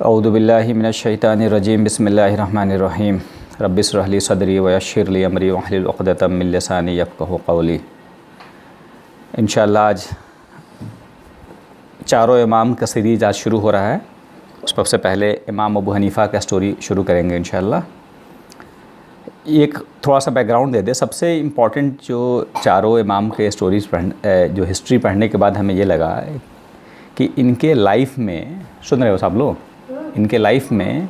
औज़ु बिल्लाहि मिनश्शैतानिर्रजीम बिस्मिल्लाहिर्रहमानिर्रहीम रब्बि इश्रह ली सदरी व यस्सिर ली अमरी वहलुल उक़दतम मिन लिसानी यफ़क़हू क़ौली। इंशाअल्लाह आज चारों इमाम का सीरीज़ आज शुरू हो रहा है। सबसे पहले इमाम अबू हनीफ़ा का स्टोरी शुरू करेंगे इंशाअल्लाह। एक थोड़ा सा बैकग्राउंड दे दे। सबसे इम्पॉर्टेंट जो चारों इमाम के स्टोरीज़ जो हिस्ट्री पढ़ने के बाद हमें ये लगा कि इनके लाइफ में, सुन रहे हो सब लोग, इनके लाइफ में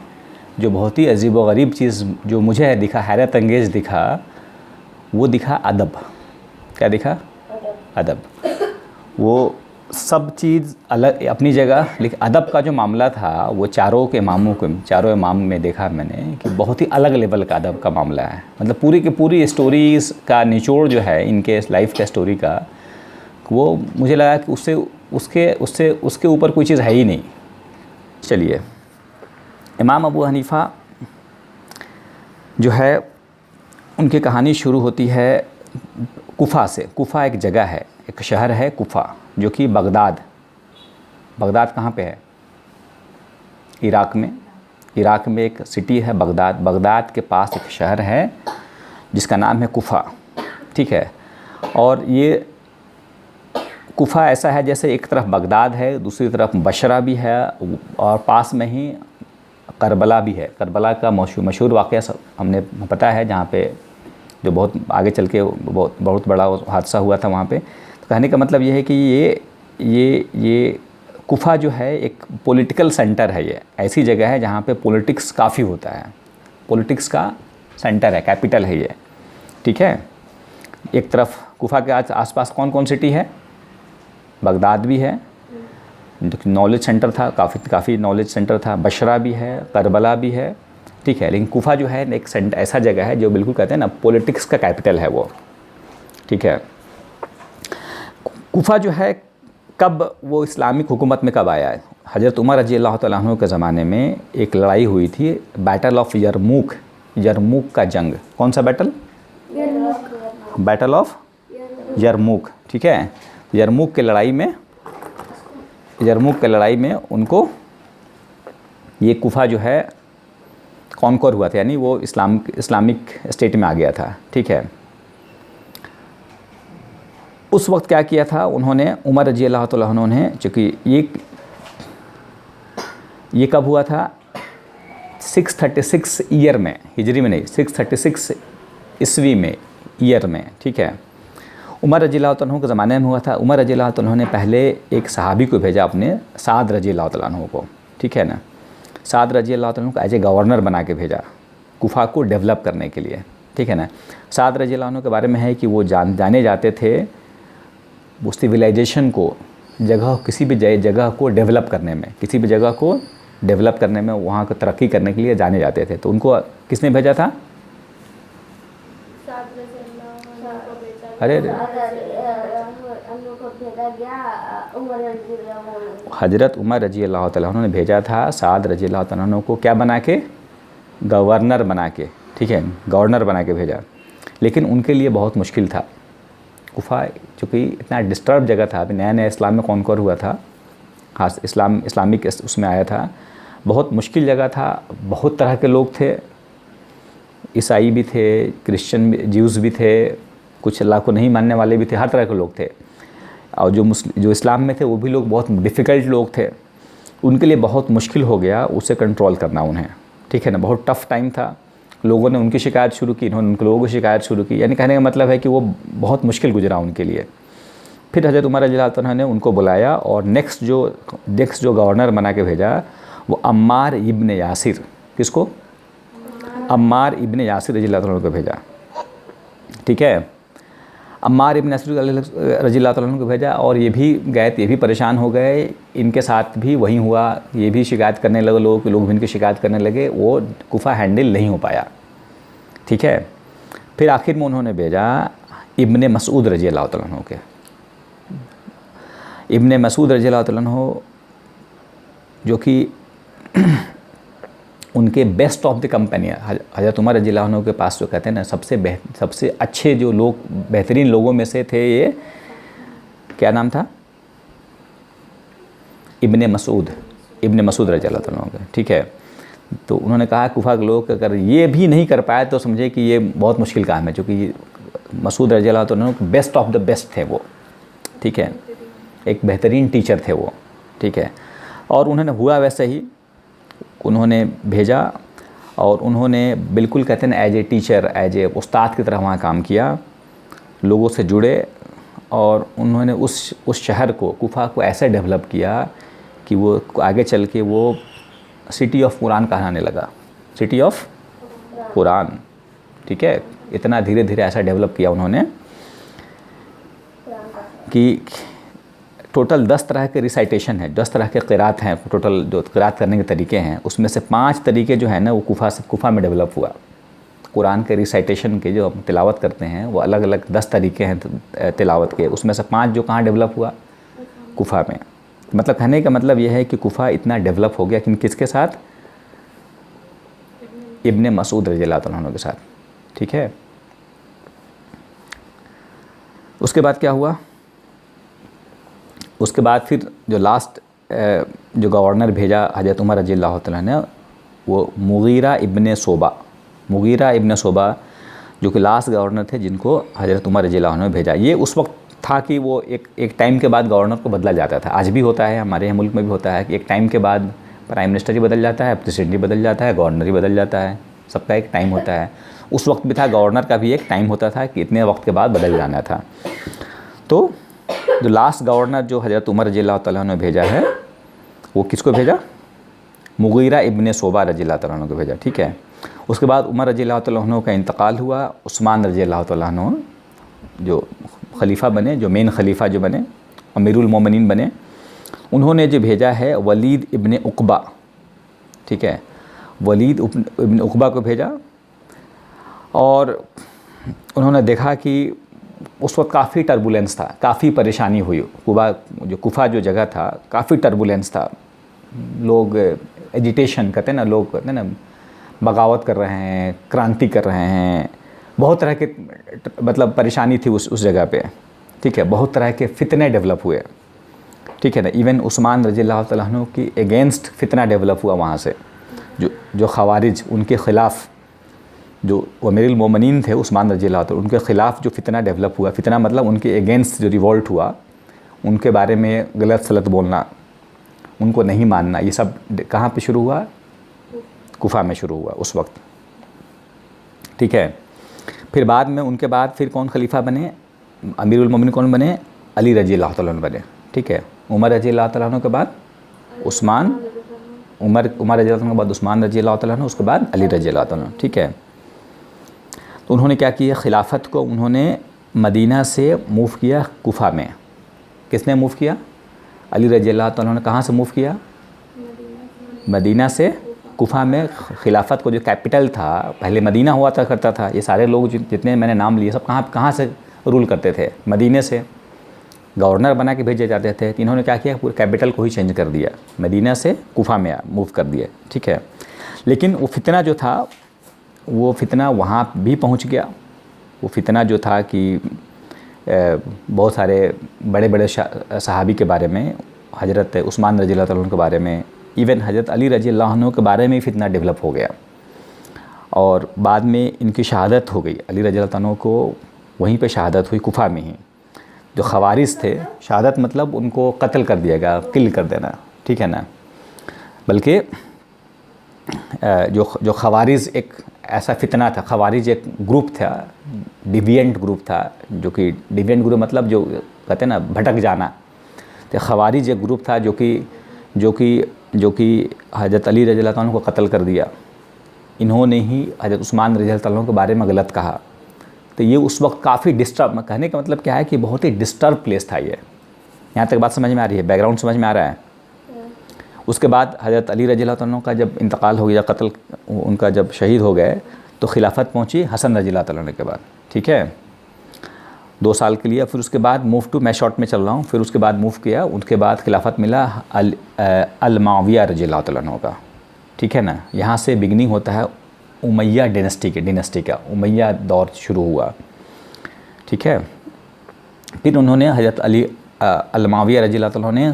जो बहुत ही अजीब व गरीब चीज़ जो मुझे दिखा, हैरत अंगेज़ दिखा, वो दिखा अदब। क्या दिखा? अदब। वो सब चीज़ अलग अपनी जगह, लेकिन अदब का जो मामला था वो चारों इमाम में देखा मैंने कि बहुत ही अलग लेवल का अदब का मामला है। मतलब पूरी की पूरी स्टोरीज़ का निचोड़ जो है इनके लाइफ का स्टोरी का, वो मुझे लगा कि उसके ऊपर कोई चीज़ है ही नहीं। चलिए, इमाम अबू हनीफ़ा जो है उनकी कहानी शुरू होती है कुफ़ा से। कुफ़ा एक जगह है, एक शहर है कुफ़ा, जो कि बगदाद कहाँ पे है? इराक़ में एक सिटी है बगदाद। बगदाद के पास एक शहर है जिसका नाम है कुफ़ा, ठीक है। और ये कुफ़ा ऐसा है जैसे एक तरफ बगदाद है, दूसरी तरफ बशरा भी है, और पास में ही करबला भी है। करबला का मशहूर वाक़या हमने पता है, जहाँ पे जो बहुत आगे चल के बहुत बड़ा हादसा हुआ था वहाँ पे। तो कहने का मतलब ये है कि ये कुफ़ा जो है एक पॉलिटिकल सेंटर है। ये ऐसी जगह है जहाँ पे पॉलिटिक्स काफ़ी होता है, पॉलिटिक्स का सेंटर है, कैपिटल है ये, ठीक है। एक तरफ कुफ़ा के आसपास कौन कौन सिटी है? बगदाद भी है, नॉलेज सेंटर था, काफ़ी नॉलेज सेंटर था। बशरा भी है, करबला भी है, ठीक है। लेकिन कुफ़ा जो है एक ऐसा जगह है जो बिल्कुल कहते हैं ना पॉलिटिक्स का कैपिटल है वो, ठीक है। कुफ़ा जो है कब वो इस्लामिक हुकूमत में कब आया है? हज़रत उमर रज़ी अल्लाह तआला अन्हु के ज़माने में एक लड़ाई हुई थी, बैटल ऑफ यरमुक का जंग। कौन सा बैटल? बैटल ऑफ यरमुक, ठीक है। यरमुक के लड़ाई में उनको ये कुफ़ा जो है कॉन्कर हुआ था, यानी वो इस्लामिक स्टेट में आ गया था, ठीक है। उस वक्त क्या किया था उन्होंने, उमर रज़ी अल्लाह तआला अन्हु ने, चूँकि ये कब हुआ था? 636 ईयर में, हिजरी में नहीं, 636 ईस्वी में, ईयर में, ठीक है। उमर रज़ी अल्लाह तआला अन्हु के ज़माने में हुआ था। उमर रज़ी अल्लाह तआला अन्हु ने पहले एक सहाबी को भेजा, अपने साद रज़ी अल्लाह तआला अन्हु को, ठीक है ना। साद रज़ी अल्लाह तआला अन्हु को एज ए गवर्नर बना के भेजा कुफ़ा को डेवलप करने के लिए, ठीक है ना। साद रज़ी अल्लाह अन्हु के बारे में है कि वो जाने जाते थे उस सिविलाइजेशन को, किसी भी जगह को डेवलप करने में, वहाँ को तरक्की करने के लिए जाने जाते थे। तो उनको किसने भेजा था? हज़रत उमर रज़ी अल्लाह तआला अन्हु ने भेजा था साद रज़ी अल्लाह तआला अन्हु को, क्या बना के? गवर्नर बना के, ठीक है, गवर्नर बना के भेजा। लेकिन उनके लिए बहुत मुश्किल था। कुफ़ा चूँकि इतना डिस्टर्ब जगह था, अभी नया इस्लाम में कॉन्कर हुआ था, हाँ, इस्लामिक उसमें आया था, बहुत मुश्किल जगह था। बहुत तरह के लोग थे, ईसाई भी थे, क्रिश्चियन ज्यूज़ भी थे, कुछ अल्लाह को नहीं मानने वाले भी थे, हर तरह के लोग थे। और जो इस्लाम में थे वो भी लोग बहुत डिफ़िकल्ट लोग थे। उनके लिए बहुत मुश्किल हो गया उसे कंट्रोल करना उन्हें, ठीक है ना। बहुत टफ़ टाइम था। लोगों ने उनकी शिकायत शुरू की, इन्होंने उनके लोगों की शिकायत शुरू की, यानी कहने का मतलब है कि वो बहुत मुश्किल गुजरा उनके लिए। फिर हज़रत उमर रज़ी अल्लाह तआला ने उनको बुलाया और नेक्स्ट जो गवर्नर बना के भेजा वो अम्मार इब्न यासिर। किसको? अम्मार इब्न यासिर रज़ी अल्लाह तआला को भेजा, ठीक है। अम्मार इब्न यासिर रज़ी अल्लाह तआला को भेजा, और ये भी गए, ये भी परेशान हो गए, इनके साथ भी वही हुआ। ये भी शिकायत करने लगे, लोग भी इनकी शिकायत करने लगे, वो कुफ़ा हैंडल नहीं हो पाया, ठीक है। फिर आखिर में उन्होंने भेजा इब्न मसूद रज़ी अल्लाह तआला के। इब्न मसूद रज़ी अल्लाह तआला जो कि उनके बेस्ट ऑफ द कंपनी, हज़रत उमर रज़ी अल्लाह अन्हु के पास जो कहते हैं ना सबसे अच्छे जो लोग, बेहतरीन लोगों में से थे ये, क्या नाम था? इब्न मसूद, इब्ने मसूद रज़ी अल्लाह तआला अन्हु के, ठीक है। तो उन्होंने कहा कुफा के लोग अगर ये भी नहीं कर पाए तो समझे कि ये बहुत मुश्किल काम है, क्योंकि मसूद रज़ी अल्लाह तआला अन्हु बेस्ट ऑफ द बेस्ट थे वो, ठीक है, एक बेहतरीन टीचर थे वो, ठीक है। और उन्होंने हुआ वैसे ही, उन्होंने भेजा और उन्होंने बिल्कुल कहते हैं as a teacher, as a उस्ताद की तरह वहाँ काम किया, लोगों से जुड़े और उन्होंने उस शहर को, कुफा को ऐसे डेवलप किया कि वो आगे चल के वो सिटी ऑफ कुरान कहलाने लगा, सिटी ऑफ कुरान, ठीक है। इतना धीरे धीरे ऐसा डेवलप किया उन्होंने कि टोटल 10 तरह के रिसाइटेशन है, 10 तरह के क़िरात हैं, टोटल जो क़िरात करने के तरीके हैं उसमें से 5 तरीके जो है ना वो कुफा में डेवलप हुआ। कुरान के रिसाइटेशन के जो हम तिलावत करते हैं वो अलग अलग 10 तरीके हैं तिलावत के, उसमें से 5 जो कहाँ डेवलप हुआ, कुफा में। मतलब कहने का मतलब यह है कि कुफा इतना डेवलप हो गया कि किसके साथ, इब्ने मसूद रज़ी अल्लाह तआला अन्हु के साथ, ठीक है। उसके बाद क्या हुआ, उसके बाद फिर जो लास्ट जो गवर्नर भेजा हज़रत उमर रज़ी अल्लाह तआला ने, वो मुगीरा इब्ने सोबा जो कि लास्ट गवर्नर थे जिनको हज़रत उमर रज़ी अल्लाह अन्हु ने भेजा। ये उस वक्त था कि वो एक टाइम के बाद गवर्नर को बदला जाता था, आज भी होता है, हमारे यहाँ मुल्क में भी होता है कि एक टाइम के बाद प्राइम मिनिस्टर ही बदल जाता है, प्रेसिडेंट ही बदल जाता है, गवर्नर ही बदल जाता है, सबका एक टाइम होता है। उस वक्त भी था, गवर्नर का भी एक टाइम होता था कि इतने वक्त के बाद बदल जाना था। तो जो लास्ट गवर्नर जो हज़रत उमर रज़ी अल्लाह तआला ने भेजा है वो किसको भेजा, मुगीरा इब्ने सोबा रज़ी अल्लाह तआला को भेजा, ठीक है। उसके बाद उमर रज़ी अल्लाह तआला का इंतकाल हुआ, उस्मान रज़ी अल्लाह तआला जो खलीफा बने, जो मेन खलीफा जो बने, अमीरुल मोमिनीन बने, उन्होंने जो भेजा है वलीद इब्ने उक़बा, ठीक है, वलीद इब्ने उक़बा को भेजा। और उन्होंने देखा कि उस वक्त काफ़ी टर्बुलेंस था, काफ़ी परेशानी हुई, कुफा जो जगह था काफ़ी टर्बुलेंस था, लोग एजिटेशन कहते हैं ना, लोग कहते हैं ना बगावत कर रहे हैं, क्रांति कर रहे हैं, बहुत तरह के मतलब परेशानी थी उस जगह पे, ठीक है। बहुत तरह के फितने डेवलप हुए, ठीक है ना। इवन उस्मान रज़ी अल्लाह तआला अन्हु की अगेंस्ट फितना डेवलप हुआ वहाँ से, जो ख़वारिज उनके ख़िलाफ़, जो अमीरुल मोमिनीन थे उस्मान रज़ी अल्लाह तआला, उनके ख़िलाफ़ जो फितना डेवलप हुआ, फितना मतलब उनके अगेंस्ट जो रिवॉल्ट हुआ, उनके बारे में गलत सलत बोलना, उनको नहीं मानना, ये सब कहाँ पे शुरू हुआ, कुफा में शुरू हुआ उस वक्त, ठीक है। फिर बाद में उनके बाद फिर कौन खलीफा बने, अमीरुल मोमिनीन कौन बने, अली रज़ी अल्लाह तआला अन्हु बने, ठीक है। उमर रज़ी अल्लाह तआला अन्हु के बाद उस्मान, उमर रज़ी अल्लाह तआला के बाद उस्मान रज़ी अल्लाह तआला अन्हु, उसके बाद अली रज़ी अल्लाह तआला अन्हु, ठीक है। तो उन्होंने क्या किया, खिलाफत को उन्होंने मदीना से मूव किया कुफा में। किसने मूव किया, अली रज़ी अल्लाह तआला ने। कहाँ से मूव किया, मदीना से कुफा में। खिलाफत को जो कैपिटल था पहले मदीना हुआ करता था, ये सारे लोग जितने मैंने नाम लिए सब कहाँ से रूल करते थे, मदीने से गवर्नर बना के भेजे जाते थे। तो इन्होंने क्या किया, पूरे कैपिटल को ही चेंज कर दिया, मदीना से कुफा में मूव कर दिया, ठीक है। लेकिन वो फितना जो था, वो फितना वहाँ भी पहुँच गया। वो फितना जो था कि बहुत सारे बड़े बड़े सहाबी के बारे में, हज़रत उस्मान रज़ी अल्लाह तआला के बारे में, इवन हज़रत अली रज़ी अल्लाह अन्हु के बारे में फितना डेवलप हो गया। और बाद में इनकी शहादत हो गई, अली रज़ी अल्लाह अन्हु को वहीं पे शहादत हुई, कुफा में ही। जो ख़वारिज थे, शहादत मतलब उनको कत्ल कर दिया गया, किल कर देना, ठीक है ना। बल्कि जो ख़वारिज एक ऐसा फितना था, ख़वारिज एक ग्रुप था, डिविएंट ग्रुप था, जो कि डिविएंट ग्रुप मतलब जो कहते हैं ना भटक जाना। तो ख़वारिज एक ग्रुप था जो कि हज़रत अली रज़ी अल्लाह अन्हु को कत्ल कर दिया। इन्होंने ही हज़रत उस्मान रज़ी अल्लाह अन्हु के बारे में गलत कहा। तो ये उस वक्त काफ़ी डिस्टर्ब, कहने का मतलब क्या है कि बहुत ही डिस्टर्ब प्लेस था ये। यहाँ तक बात समझ में आ रही है, बैकग्राउंड समझ में आ रहा है। उसके बाद हज़रत अली रज़ी अल्लाह अन्हु का जब इंतकाल हो गया, कत्ल उनका जब शहीद हो गए, तो खिलाफत पहुँची हसन रज़ी अल्लाह अन्हु के बाद, ठीक है, 2 साल के लिए। फिर उसके बाद मूव टू, मैं शॉर्ट में चल रहा हूँ, फिर उसके बाद मूव किया, उसके बाद खिलाफत मिला अल-मुआविया रज़ी अल्लाह अन्हु का, ठीक है ना। यहाँ से बिगनिंग होता है उमैया डिनेस्टी का, उमैया दौर शुरू हुआ, ठीक है। फिर उन्होंने हज़रत अल-मुआविया रज़ी अल्लाह अन्हु ने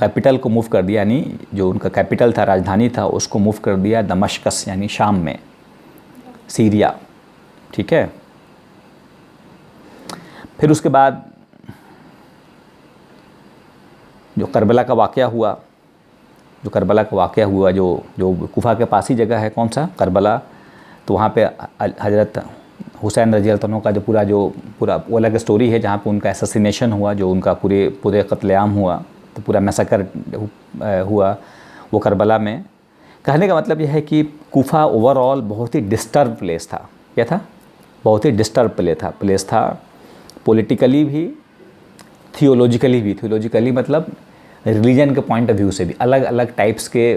कैपिटल को मूव कर दिया, यानी जो उनका कैपिटल था, राजधानी था, उसको मूव कर दिया दमश्कस यानी शाम में, सीरिया। ठीक है। फिर उसके बाद जो करबला का वाक़या हुआ, जो कूफा के पास ही जगह है, कौन सा, करबला, तो वहाँ पे हज़रत हुसैन रज़ी अल्लाह अन्हु का जो पूरा वो अलग स्टोरी है, जहाँ पे उनका असैसिनेशन हुआ, जो उनका पूरे कत्लेआम हुआ, तो पूरा मैसेकर हुआ वो करबला में। कहने का मतलब यह है कि कूफा ओवरऑल बहुत ही डिस्टर्ब प्लेस था। क्या था? बहुत ही डिस्टर्ब प्लेस था, पॉलिटिकली भी, थियोलॉजिकली भी। थियोलॉजिकली मतलब रिलीजन के पॉइंट ऑफ व्यू से भी अलग अलग टाइप्स के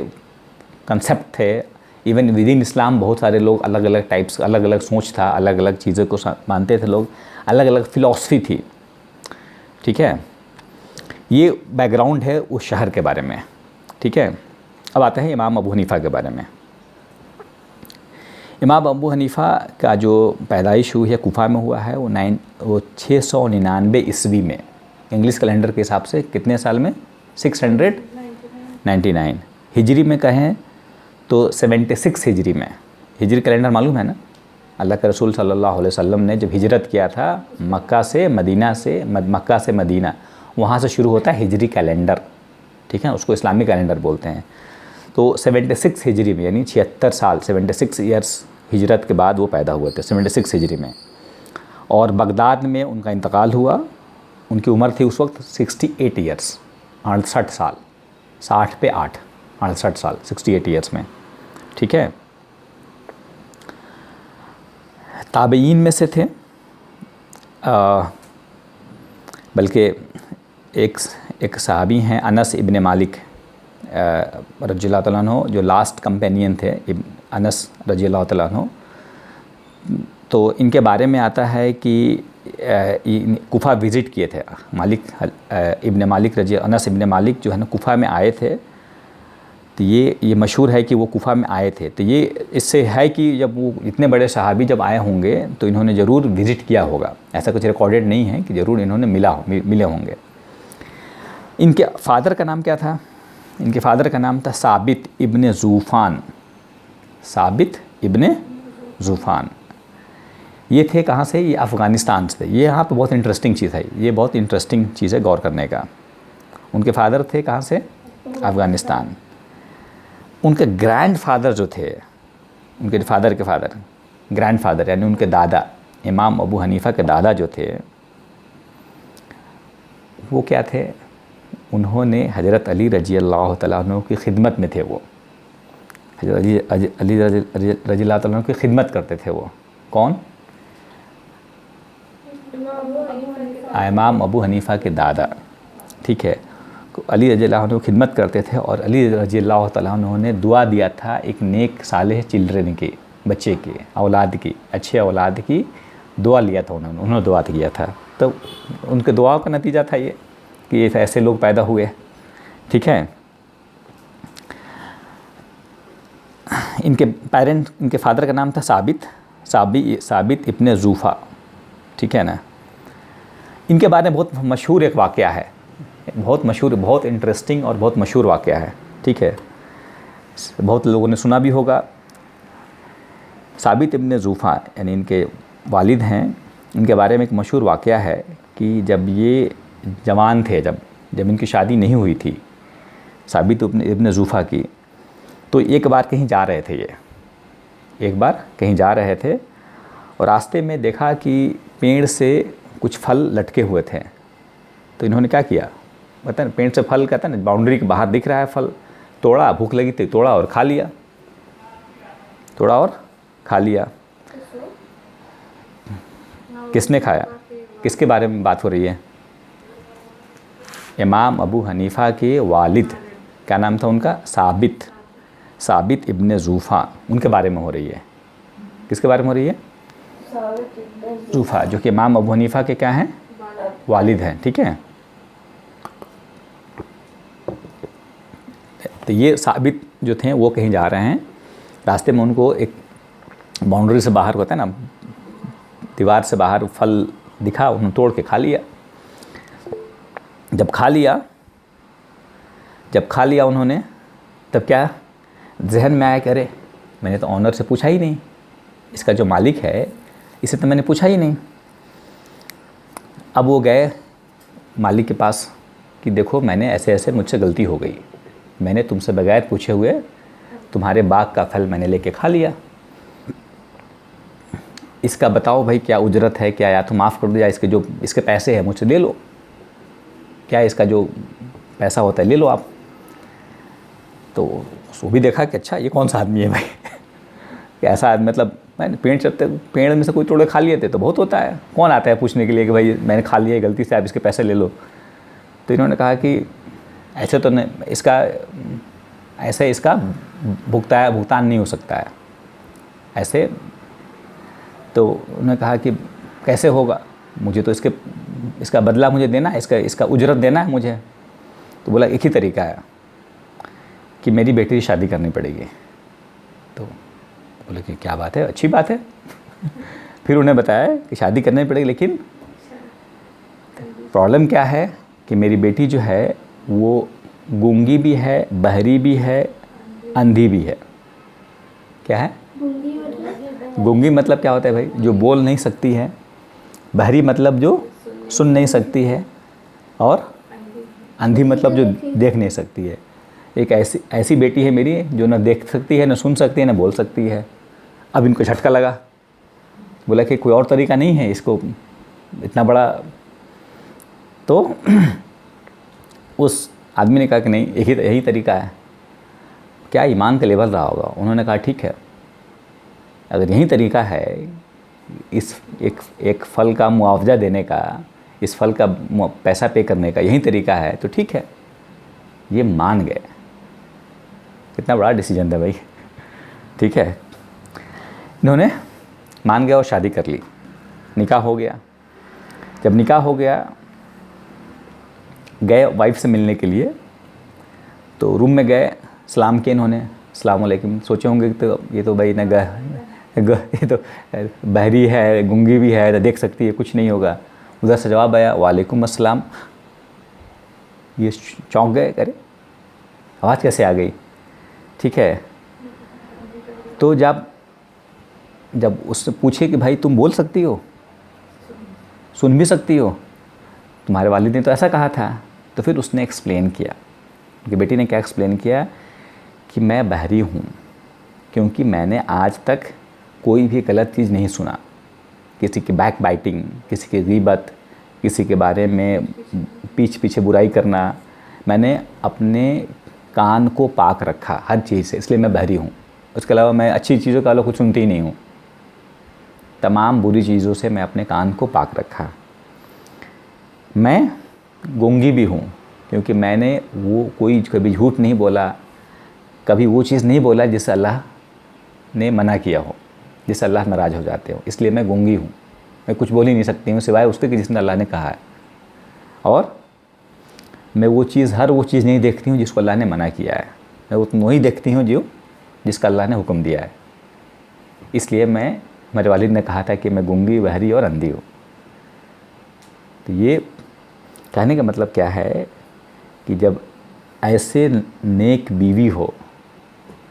कंसेप्ट थे। इवन विद इन इस्लाम बहुत सारे लोग अलग अलग टाइप्स, अलग अलग सोच था, अलग अलग चीज़ों को मानते थे लोग, अलग अलग फ़िलॉसफी थी। ठीक है, ये बैकग्राउंड है उस शहर के बारे में। ठीक है, अब आते हैं इमाम अबू हनीफ़ा के बारे में। इमाम अबू हनीफ़ा का जो पैदाइश हुई है कूफा में हुआ है, वो 699 ईस्वी में, इंग्लिश कैलेंडर के हिसाब से कितने साल में, 699 हिजरी में कहें तो 76 हिजरी में। हिजरी कैलेंडर मालूम है ना, अल्लाह के रसूल सल्लल्लाहु अलैहि वसल्लम ने जब हिजरत किया था मक्का से मदीना, वहाँ से शुरू होता है हिजरी कैलेंडर। ठीक है, उसको इस्लामी कैलेंडर बोलते हैं। तो 76 हिजरी में, यानी 76 साल, 76 ईयर्स हिजरत के बाद वो पैदा हुए थे, 76 हिजरी में। और बगदाद में उनका इंतकाल हुआ। उनकी उम्र थी उस वक्त 68 ईयर्स, 68 साल, 60 पे 8, 68 साल, 68 ईयर्स में। ठीक है, ताबईन में से थे, बल्कि एक सहाबी हैं अनस इब्ने मालिक रज़ियल्लाहु तआला अन्हु, जो लास्ट कंपेनियन थे अनस रज़ियल्लाहु तआला अन्हु। तो इनके बारे में आता है कि कूफा विज़िट किए थे अनस इब्ने मालिक जो है ना, कूफा में आए थे। तो ये मशहूर है कि वो कूफा में आए थे। तो ये इससे है कि जब वो इतने बड़े सहाबी जब आए होंगे तो इन्होंने ज़रूर विज़िट किया होगा, ऐसा कुछ रिकॉर्डेड नहीं है कि ज़रूर इन्होंने मिले होंगे। इनके फ़ादर का नाम क्या था? इनके फ़ादर का नाम था साबित इब्ने ज़ूफ़ान। ये थे कहाँ से? ये अफ़गानिस्तान से। ये यहाँ पे बहुत इंटरेस्टिंग चीज़ है, ये बहुत इंटरेस्टिंग चीज़ है गौर करने का। उनके फ़ादर थे कहाँ से? अफ़गानिस्तान। उनके ग्रैंडफादर जो थे, उनके फ़ादर के फ़ादर, ग्रैंडफादर यानी उनके दादा, इमाम अबू हनीफ़ा के दादा जो थे, वो क्या थे? उन्होंने हज़रत अली रज़ियल्लाहु तआला अन्हु की खिदमत में थे। वो हज़रत अली रज़ियल्लाहु तआला अन्हु की खिदमत करते थे। वो कौन? इमाम अबू हनीफ़ा के दादा। ठीक है, अली रज़ियल्लाहु अन्हु खिदमत करते थे और अली रज़ियल्लाहु तआला अन्हु ने दुआ दिया था एक नेक सालेह चिल्ड्रन की, बच्चे की, औलाद की, अच्छे औलाद की दुआ लिया था उन्होंने दुआ किया था। तो उनके दुआओं का नतीजा था ये कि ऐसे लोग पैदा हुए। ठीक है, इनके फ़ादर का नाम था साबित इब्ने ज़ूफ़ा। ठीक है ना। इनके बारे में बहुत मशहूर एक वाक़या है, बहुत मशहूर, बहुत इंटरेस्टिंग और बहुत मशहूर वाक़या है। ठीक है, बहुत लोगों ने सुना भी होगा। साबित इब्ने ज़ूफ़ा यानी इनके वालिद हैं, इनके बारे में एक मशहूर वाक़या है कि जब ये जवान थे, जब इनकी शादी नहीं हुई थी साबित इब्ने ज़ूफ़ा की, तो एक बार कहीं जा रहे थे और रास्ते में देखा कि पेड़ से कुछ फल लटके हुए थे। तो इन्होंने क्या किया, पता है, पेड़ से फल कहता है ना, बाउंड्री के बाहर दिख रहा है फल, तोड़ा, भूख लगी थी, तोड़ा और खा लिया। किसने खाया? किसके बारे में बात हो रही है? इमाम अबू हनीफ़ा के वालिद, क्या नाम था उनका? साबित इब्ने ज़ूफ़ा, उनके बारे में हो रही है। किसके बारे में हो रही है? ज़ूफ़ा, जो कि इमाम अबू हनीफ़ा के क्या हैं? वालिद हैं। ठीक है, तो ये साबित जो थे वो कहीं जा रहे हैं, रास्ते में उनको एक बाउंड्री से बाहर होता है ना, दीवार से बाहर फल दिखा, उन्होंने तोड़ के खा लिया। जब खा लिया जब खा लिया उन्होंने, तब क्या जहन में आया कि अरे मैंने तो ऑनर से पूछा ही नहीं, इसका जो मालिक है इसे तो मैंने पूछा ही नहीं। अब वो गए मालिक के पास कि देखो मैंने ऐसे ऐसे मुझसे गलती हो गई, मैंने तुमसे बगैर पूछे हुए तुम्हारे बाग का फल मैंने लेके खा लिया, इसका बताओ भाई क्या उजरत है, क्या या तो माफ़ कर दो या इसके पैसे हैं मुझसे ले लो, क्या इसका जो पैसा होता है ले लो आप। तो वो भी देखा कि अच्छा ये कौन सा आदमी है भाई कि ऐसा आदमी, मतलब मैंने पेड़ में से कोई तोड़े खा लिए थे तो बहुत होता है, कौन आता है पूछने के लिए कि भाई मैंने खा लिया गलती से, आप इसके पैसे ले लो। तो इन्होंने कहा कि ऐसे तो नहीं, इसका भुगतान नहीं हो सकता है ऐसे। तो उन्होंने कहा कि कैसे होगा, मुझे तो इसका बदला मुझे देना है, इसका उजरत देना है मुझे। तो बोला एक ही तरीका है कि मेरी बेटी की शादी करनी पड़ेगी। तो बोले कि क्या बात है, अच्छी बात है फिर उन्हें बताया कि शादी करनी पड़ेगी, लेकिन प्रॉब्लम क्या है कि मेरी बेटी जो है वो गूंगी भी है, बहरी भी है, अंधी भी है। क्या है गूंगी मतलब क्या होता है भाई, जो बोल नहीं सकती है, बहरी मतलब जो सुन नहीं सकती है, और अंधी मतलब जो देख नहीं सकती है। एक ऐसी बेटी है मेरी जो ना देख सकती है, ना सुन सकती है, ना बोल सकती है। अब इनको झटका लगा, बोला कि कोई और तरीका नहीं है इसको इतना बड़ा। तो उस आदमी ने कहा कि नहीं यही तरीका है। क्या ईमान का लेवल रहा होगा। उन्होंने कहा ठीक है, अगर यही तरीका है इस एक फल का मुआवजा देने का, इस फल का पैसा पे करने का यही तरीका है तो ठीक है। ये मान गए। कितना बड़ा डिसीजन था भाई, ठीक है। इन्होंने मान गया और शादी कर ली, निकाह हो गया। जब निकाह हो गया, गए वाइफ से मिलने के लिए, तो रूम में गए, सलाम किए इन्होंने, अस्सलाम वालेकुम। सोचे होंगे तो ये तो भाई ये तो बहरी है, गूंगी भी है, तो देख सकती है, कुछ नहीं होगा। उधर से जवाब आया वालेकुम अस्सलाम। ये चौंक गए, अरे आवाज़ कैसे आ गई, ठीक है। तो जब उससे पूछे कि भाई तुम बोल सकती हो, सुन भी सकती हो, तुम्हारे वालिद ने तो ऐसा कहा था। तो फिर उसने एक्सप्लेन किया कि बेटी ने क्या एक्सप्लेन किया कि मैं बहरी हूँ क्योंकि मैंने आज तक कोई भी गलत चीज़ नहीं सुना, किसी की बैक बाइटिंग, किसी की ग़ीबत, किसी के बारे में पीछे बुराई करना। मैंने अपने कान को पाक रखा हर चीज़ से, इसलिए मैं बहरी हूँ। उसके अलावा मैं अच्छी चीज़ों का कुछ सुनती ही नहीं हूँ। तमाम बुरी चीज़ों से मैं अपने कान को पाक रखा। मैं गूंगी भी हूँ क्योंकि मैंने वो कोई कभी झूठ नहीं बोला, कभी वो चीज़ नहीं बोला जिससे अल्लाह ने मना किया हो, जिससे अल्लाह नाराज़ हो जाते हो। इसलिए मैं गूंगी हूँ, मैं कुछ बोल ही नहीं सकती हूँ सिवाय उसके कि जिसने अल्लाह ने कहा है। और मैं वो चीज़ नहीं देखती हूँ जिसको अल्लाह ने मना किया है। मैं वही देखती हूँ जिसका अल्लाह ने हुक्म दिया है। इसलिए मेरे वालिद ने कहा था कि मैं गूंगी, बहरी और अंधी हूँ। तो ये कहने का मतलब क्या है कि जब ऐसे नेक बीवी हो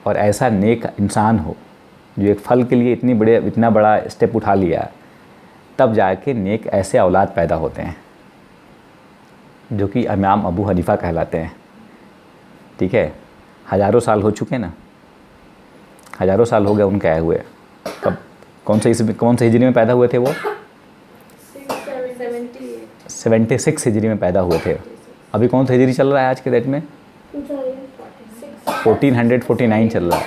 और ऐसा नेक इंसान हो जो एक फल के लिए इतना बड़ा स्टेप उठा लिया, तब जाके नेक ऐसे औलाद पैदा होते हैं जो कि इमाम अबू हनीफ़ा कहलाते हैं, ठीक है। हज़ारों साल हो चुके ना, हज़ारों साल हो गए उनके आए हुए। कब कौन से हिजरी में पैदा हुए थे वो? 76 हिजरी में पैदा हुए थे। अभी कौन सा हिजरी चल रहा है आज के डेट में? 1449 चल रहा है।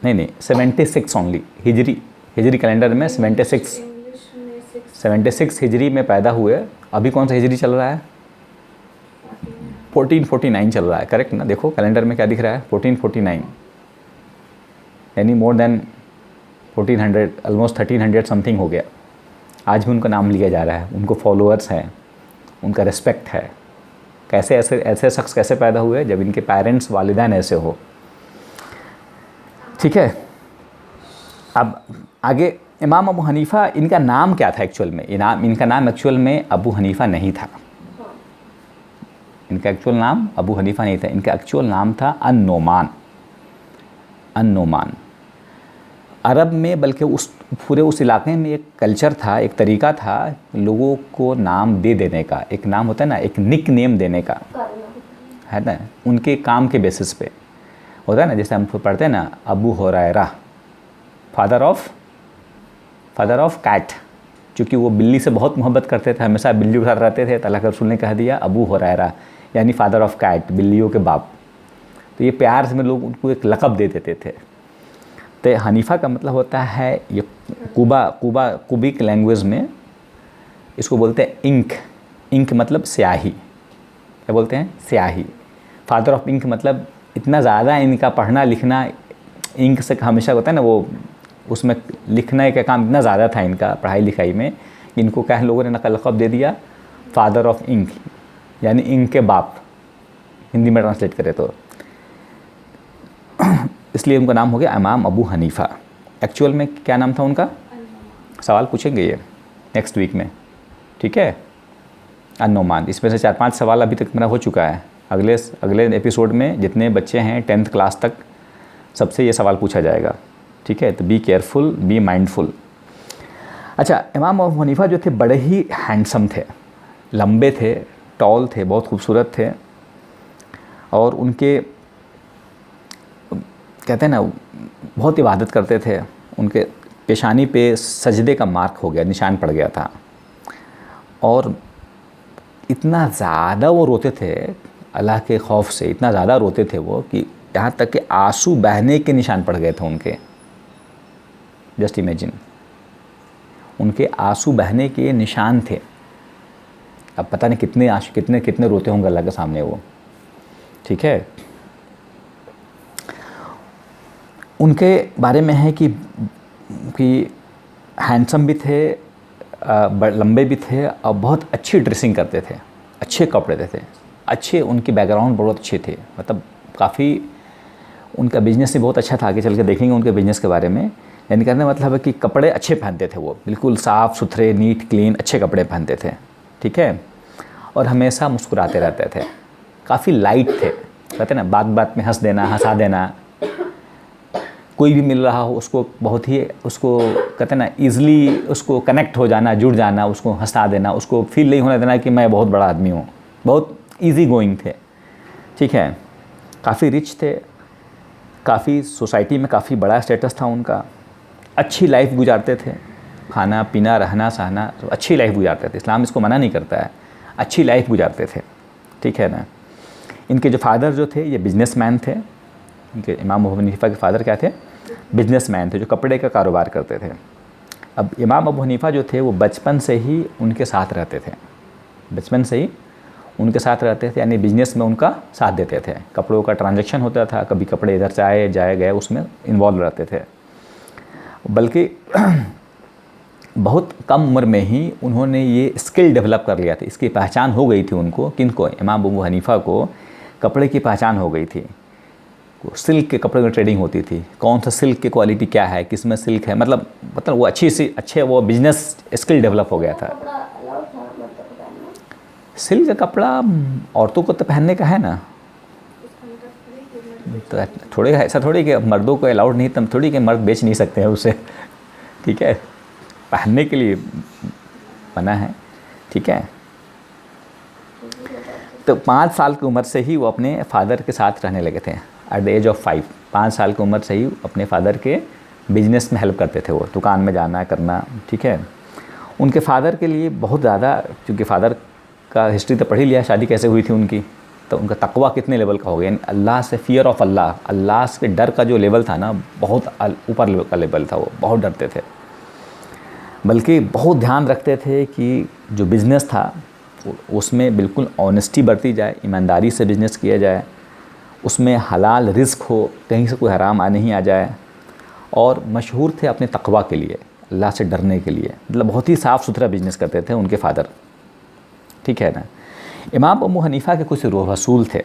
नहीं 76 ओनली हिजरी कैलेंडर में 76 हिजरी में पैदा हुए। अभी कौन सा हिजरी चल रहा है? 1449 चल रहा है, करेक्ट ना? देखो कैलेंडर में क्या दिख रहा है, 1449, यानी मोर देन 1400, ऑलमोस्ट 1300 समथिंग हो गया। आज भी उनका नाम लिया जा रहा है, उनको फॉलोअर्स हैं, उनका रिस्पेक्ट है। कैसे ऐसे शख्स कैसे पैदा हुए? जब इनके पेरेंट्स, वालिदैन ऐसे हो, ठीक है। अब आगे इमाम अबू हनीफ़ा, इनका नाम क्या था एक्चुअल में? इनका नाम एक्चुअल में अबू हनीफ़ा नहीं था। इनका एक्चुअल नाम अबू हनीफ़ा नहीं था, इनका एक्चुअल नाम था अन-नोमान। अन-नोमान अरब में, बल्कि उस पूरे उस इलाके में एक कल्चर था, एक तरीका था लोगों को नाम दे देने का। एक नाम होता है ना, एक निक नेम देने का, है ना, उनके काम के बेसिस पे होता है ना। जैसे हम पढ़ते हैं ना, Abu Huraira father of cat, चूँकि वो बिल्ली से बहुत मोहब्बत करते थे, हमेशा बिल्लियों के साथ रहते थे, तो अल्लाह के रसूल ने कह दिया अबू हुरैरा, यानी फादर ऑफ कैट, बिल्लियों के बाप। तो ये प्यार से में लोग उनको एक लक़ब दे देते थे। तो हनीफ़ा का मतलब होता है, ये कुबिक लैंग्वेज में इसको बोलते हैं इंक। इंक मतलब स्याही, क्या बोलते हैं, स्याही। फादर ऑफ इंक मतलब इतना ज़्यादा इनका पढ़ना लिखना, इंक से हमेशा होता है ना वो, उसमें लिखने का काम इतना ज़्यादा था इनका पढ़ाई लिखाई में, इनको क्या लोगों ने लक़ब दे दिया फादर ऑफ इंक, यानी इंक के बाप, हिंदी में ट्रांसलेट करें तो। इसलिए उनका नाम हो गया इमाम अबू हनीफ़ा। एक्चुअल में क्या नाम था उनका, सवाल पूछेंगे ये नेक्स्ट वीक में, ठीक है। अन-नोमान, इसमें से 4-5 सवाल अभी तक मेरा हो चुका है। अगले एपिसोड में जितने बच्चे हैं 10th क्लास तक, सबसे ये सवाल पूछा जाएगा, ठीक है। तो बी केयरफुल, बी माइंडफुल। अच्छा, इमाम अबू हनीफ़ा जो थे बड़े ही हैंडसम थे, लंबे थे, टॉल थे, बहुत खूबसूरत थे। और उनके कहते हैं ना, बहुत इबादत करते थे। उनके पेशानी पे सजदे का मार्क हो गया, निशान पड़ गया था। और इतना ज़्यादा वो रोते थे अल्लाह के खौफ से, इतना ज़्यादा रोते थे वो कि यहाँ तक कि आंसू बहने के निशान पड़ गए थे उनके। जस्ट इमेजिन, उनके आंसू बहने के निशान थे। अब पता नहीं कितने आंसू, कितने रोते होंगे अल्लाह के सामने वो, ठीक है। उनके बारे में है कि हैंडसम भी थे, लंबे भी थे, और बहुत अच्छी ड्रेसिंग करते थे, अच्छे कपड़े देते थे, अच्छे, उनके बैकग्राउंड बहुत अच्छे थे। मतलब काफ़ी उनका बिजनेस भी बहुत अच्छा था, आगे चल के देखेंगे उनके बिजनेस के बारे में। यानी कहने का मतलब है कि कपड़े अच्छे पहनते थे वो, बिल्कुल साफ़ सुथरे, नीट क्लीन, अच्छे कपड़े पहनते थे, ठीक है। और हमेशा मुस्कुराते रहते थे, काफ़ी लाइट थे, कहते ना बात बात में हंस देना, हंसा देना। कोई भी मिल रहा हो उसको बहुत ही, उसको कहते ना ईज़िली उसको कनेक्ट हो जाना, जुड़ जाना, उसको हंसा देना, उसको फील नहीं होने देना कि मैं बहुत बड़ा आदमी हूँ। बहुत इजी गोइंग थे, ठीक है। काफ़ी रिच थे, काफ़ी सोसाइटी में काफ़ी बड़ा स्टेटस था उनका। अच्छी लाइफ गुजारते थे, खाना पीना रहना सहना तो अच्छी लाइफ गुजारते थे। इस्लाम इसको मना नहीं करता है, अच्छी लाइफ गुजारते थे, ठीक है ना। इनके जो फादर जो थे ये बिजनेसमैन थे। इनके इमाम अबू हनीफ़ा के फादर क्या थे, बिजनेसमैन थे, जो कपड़े का कारोबार करते थे। अब इमाम अबू हनीफ़ा जो थे वो बचपन से ही उनके साथ रहते थे, बचपन से ही उनके साथ रहते थे, यानी बिजनेस में उनका साथ देते थे। कपड़ों का ट्रांजैक्शन होता था, कभी कपड़े इधर से आए जाए गए, उसमें इन्वॉल्व रहते थे। बल्कि बहुत कम उम्र में ही उन्होंने ये स्किल डेवलप कर लिया था, इसकी पहचान हो गई थी उनको। किनको, इमाम अबू हनीफ़ा को कपड़े की पहचान हो गई थी। सिल्क के कपड़े में ट्रेडिंग होती थी, कौन सा सिल्क की क्वालिटी क्या है, किस में सिल्क है, मतलब वो अच्छे वो बिजनेस स्किल डेवलप हो गया था। सिल्क का कपड़ा औरतों को तो पहनने का है ना, तो थोड़े ऐसा थोड़ी कि मर्दों को अलाउड नहीं, तब थोड़ी कि मर्द बेच नहीं सकते हैं उसे, ठीक है। पहनने के लिए बना है, ठीक है। तो 5 साल की उम्र से ही वो अपने फादर के साथ रहने लगे थे। एट द एज ऑफ 5 साल की उम्र से ही अपने फादर के बिजनेस में हेल्प करते थे वो, दुकान में जाना करना, ठीक है। उनके फादर के लिए बहुत ज़्यादा, क्योंकि फादर का हिस्ट्री तो पढ़ ही लिया, शादी कैसे हुई थी उनकी, तो उनका तकवा कितने लेवल का हो गया, यानी अल्लाह से फियर ऑफ अल्लाह, अल्लाह के डर का जो लेवल था ना, बहुत ऊपर लेवल का लेवल था। वो बहुत डरते थे, बल्कि बहुत ध्यान रखते थे कि जो बिज़नेस था उसमें बिल्कुल ऑनेस्टी बरती जाए, ईमानदारी से बिज़नेस किया जाए, उसमें हलाल रिस्क हो, कहीं से कोई हराम नहीं आ जाए। और मशहूर थे अपने तकवा के लिए, अल्लाह से डरने के लिए, मतलब बहुत ही साफ़ सुथरा बिज़नेस करते थे उनके फादर, ठीक है ना। इमाम अबू हनीफ़ा के कुछ वसूल थे।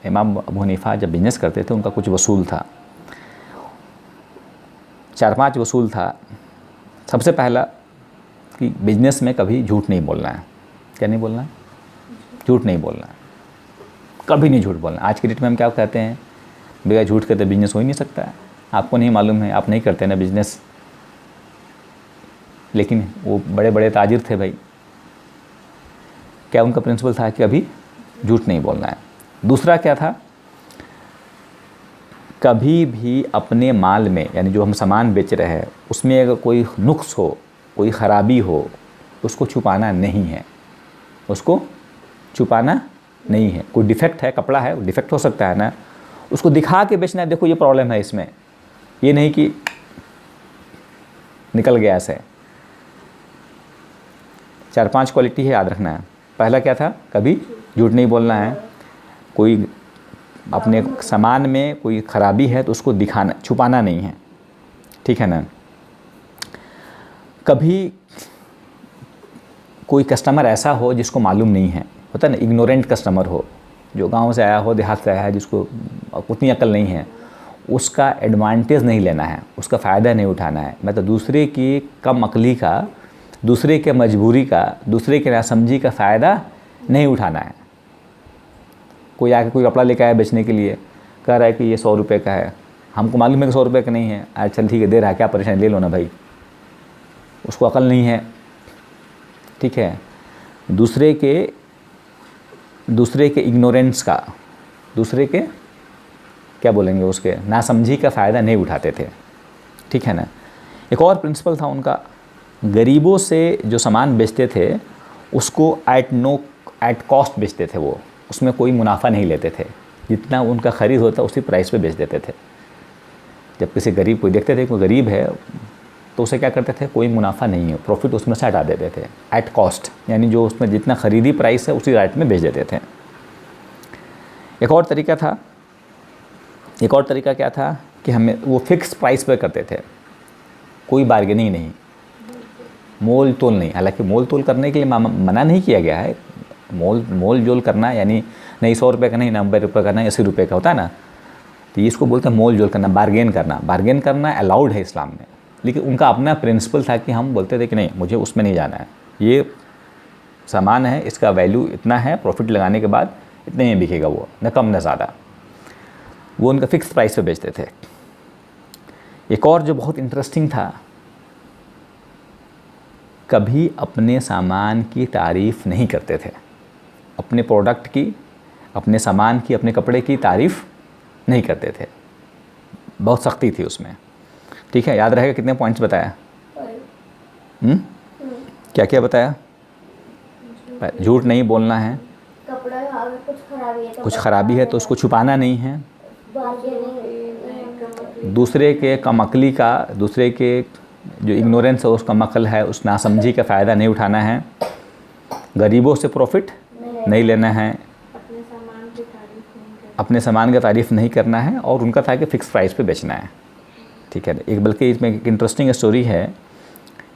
इमाम अबू हनीफ़ा जब बिज़नेस करते थे उनका कुछ वसूल था, 4-5 वसूल था। सबसे पहला कि बिज़नेस में कभी झूठ नहीं बोलना है। क्या नहीं बोलना है? झूठ नहीं बोलना, कभी नहीं झूठ बोलना। आज के डेट में हम क्या कहते हैं, भैया झूठ के तो बिजनेस हो ही नहीं सकता है। आपको नहीं मालूम है, आप नहीं करते ना बिजनेस, लेकिन वो बड़े बड़े ताजिर थे भाई, क्या उनका प्रिंसिपल था कि अभी झूठ नहीं बोलना है। दूसरा क्या था, कभी भी अपने माल में, यानी जो हम सामान बेच रहे हैं उसमें अगर कोई नुक्स हो, कोई ख़राबी हो, उसको छुपाना नहीं है, उसको छुपाना नहीं है। कोई डिफेक्ट है, कपड़ा है, डिफेक्ट हो सकता है ना, उसको दिखा के बेचना है, देखो ये प्रॉब्लम है इसमें, ये नहीं कि निकल गया ऐसे। 4-5 क्वालिटी है, याद रखना है। पहला क्या था, कभी झूठ नहीं बोलना है। कोई अपने सामान में कोई ख़राबी है तो उसको दिखाना, छुपाना नहीं है, ठीक है ना। कभी कोई कस्टमर ऐसा हो जिसको मालूम नहीं है, होता है ना, इग्नोरेंट कस्टमर हो, जो गांव से आया हो, देहात से आया है, जिसको उतनी अकल नहीं है, उसका एडवांटेज नहीं लेना है, उसका फ़ायदा नहीं उठाना है। मतलब दूसरे की कम अकली का, दूसरे के मजबूरी का, दूसरे के नासमझी का फ़ायदा नहीं उठाना है। कोई आके कोई कपड़ा लेकर आया बेचने के लिए, कह रहा है कि ये 100 रुपये का है, हमको मालूम है कि 100 रुपये का नहीं है, आज चल ठीक है दे रहा है, क्या परेशानी, ले लो ना भाई, उसको अकल नहीं है, ठीक है। दूसरे के इग्नोरेंस का, दूसरे के क्या बोलेंगे, उसके नासमझी का फ़ायदा नहीं उठाते थे, ठीक है ना। एक और प्रिंसिपल था उनका, गरीबों से जो सामान बेचते थे उसको एट कॉस्ट बेचते थे वो, उसमें कोई मुनाफा नहीं लेते थे, जितना उनका ख़रीद होता उसी प्राइस पे बेच देते थे। जब किसी गरीब को देखते थे कोई गरीब है तो उसे क्या करते थे, कोई मुनाफा नहीं है, प्रॉफिट उसमें से हटा देते थे, एट कॉस्ट, यानी जो उसमें जितना ख़रीदी प्राइस है उसी रेट में बेच देते थे। एक और तरीका क्या था कि हमें वो फिक्स प्राइस पे करते थे, कोई बार्गेनिंग नहीं, मोल तोल नहीं। हालांकि मोल तोल करने के लिए मना नहीं किया गया है, मोल जोल करना, यानी नहीं 100 रुपये का नहीं, 90 रुपये का नहीं, 80 रुपये का होता है ना, तो ये इसको बोलते हैं मोल जोल करना, बार्गेन करना अलाउड है इस्लाम में। लेकिन उनका अपना प्रिंसिपल था कि हम बोलते थे कि नहीं, मुझे उसमें नहीं जाना है, ये सामान है, इसका वैल्यू इतना है, प्रॉफिट लगाने के बाद इतने ही बिकेगा, वो न कम न ज़्यादा। वो उनका फिक्स प्राइस पे बेचते थे। एक और जो बहुत इंटरेस्टिंग था, कभी अपने सामान की तारीफ़ नहीं करते थे, अपने प्रोडक्ट की, अपने सामान की, अपने कपड़े की तारीफ़ नहीं करते थे, बहुत सख्ती थी उसमें, ठीक है। याद रहेगा कितने पॉइंट्स बताया, क्या क्या बताया, झूठ नहीं बोलना है, कपड़ा अगर कुछ खराबी है तो उसको छुपाना नहीं है, दूसरे के कमअक्ली का, दूसरे के जो इग्नोरेंस है उस कमअक्ल है, उस नासमझी का फ़ायदा नहीं उठाना है, गरीबों से प्रॉफिट नहीं लेना है, अपने सामान का तारीफ़ नहीं करना है, और उनका था कि फ़िक्स प्राइस पे बेचना है, ठीक है। एक बल्कि इसमें एक इंटरेस्टिंग स्टोरी है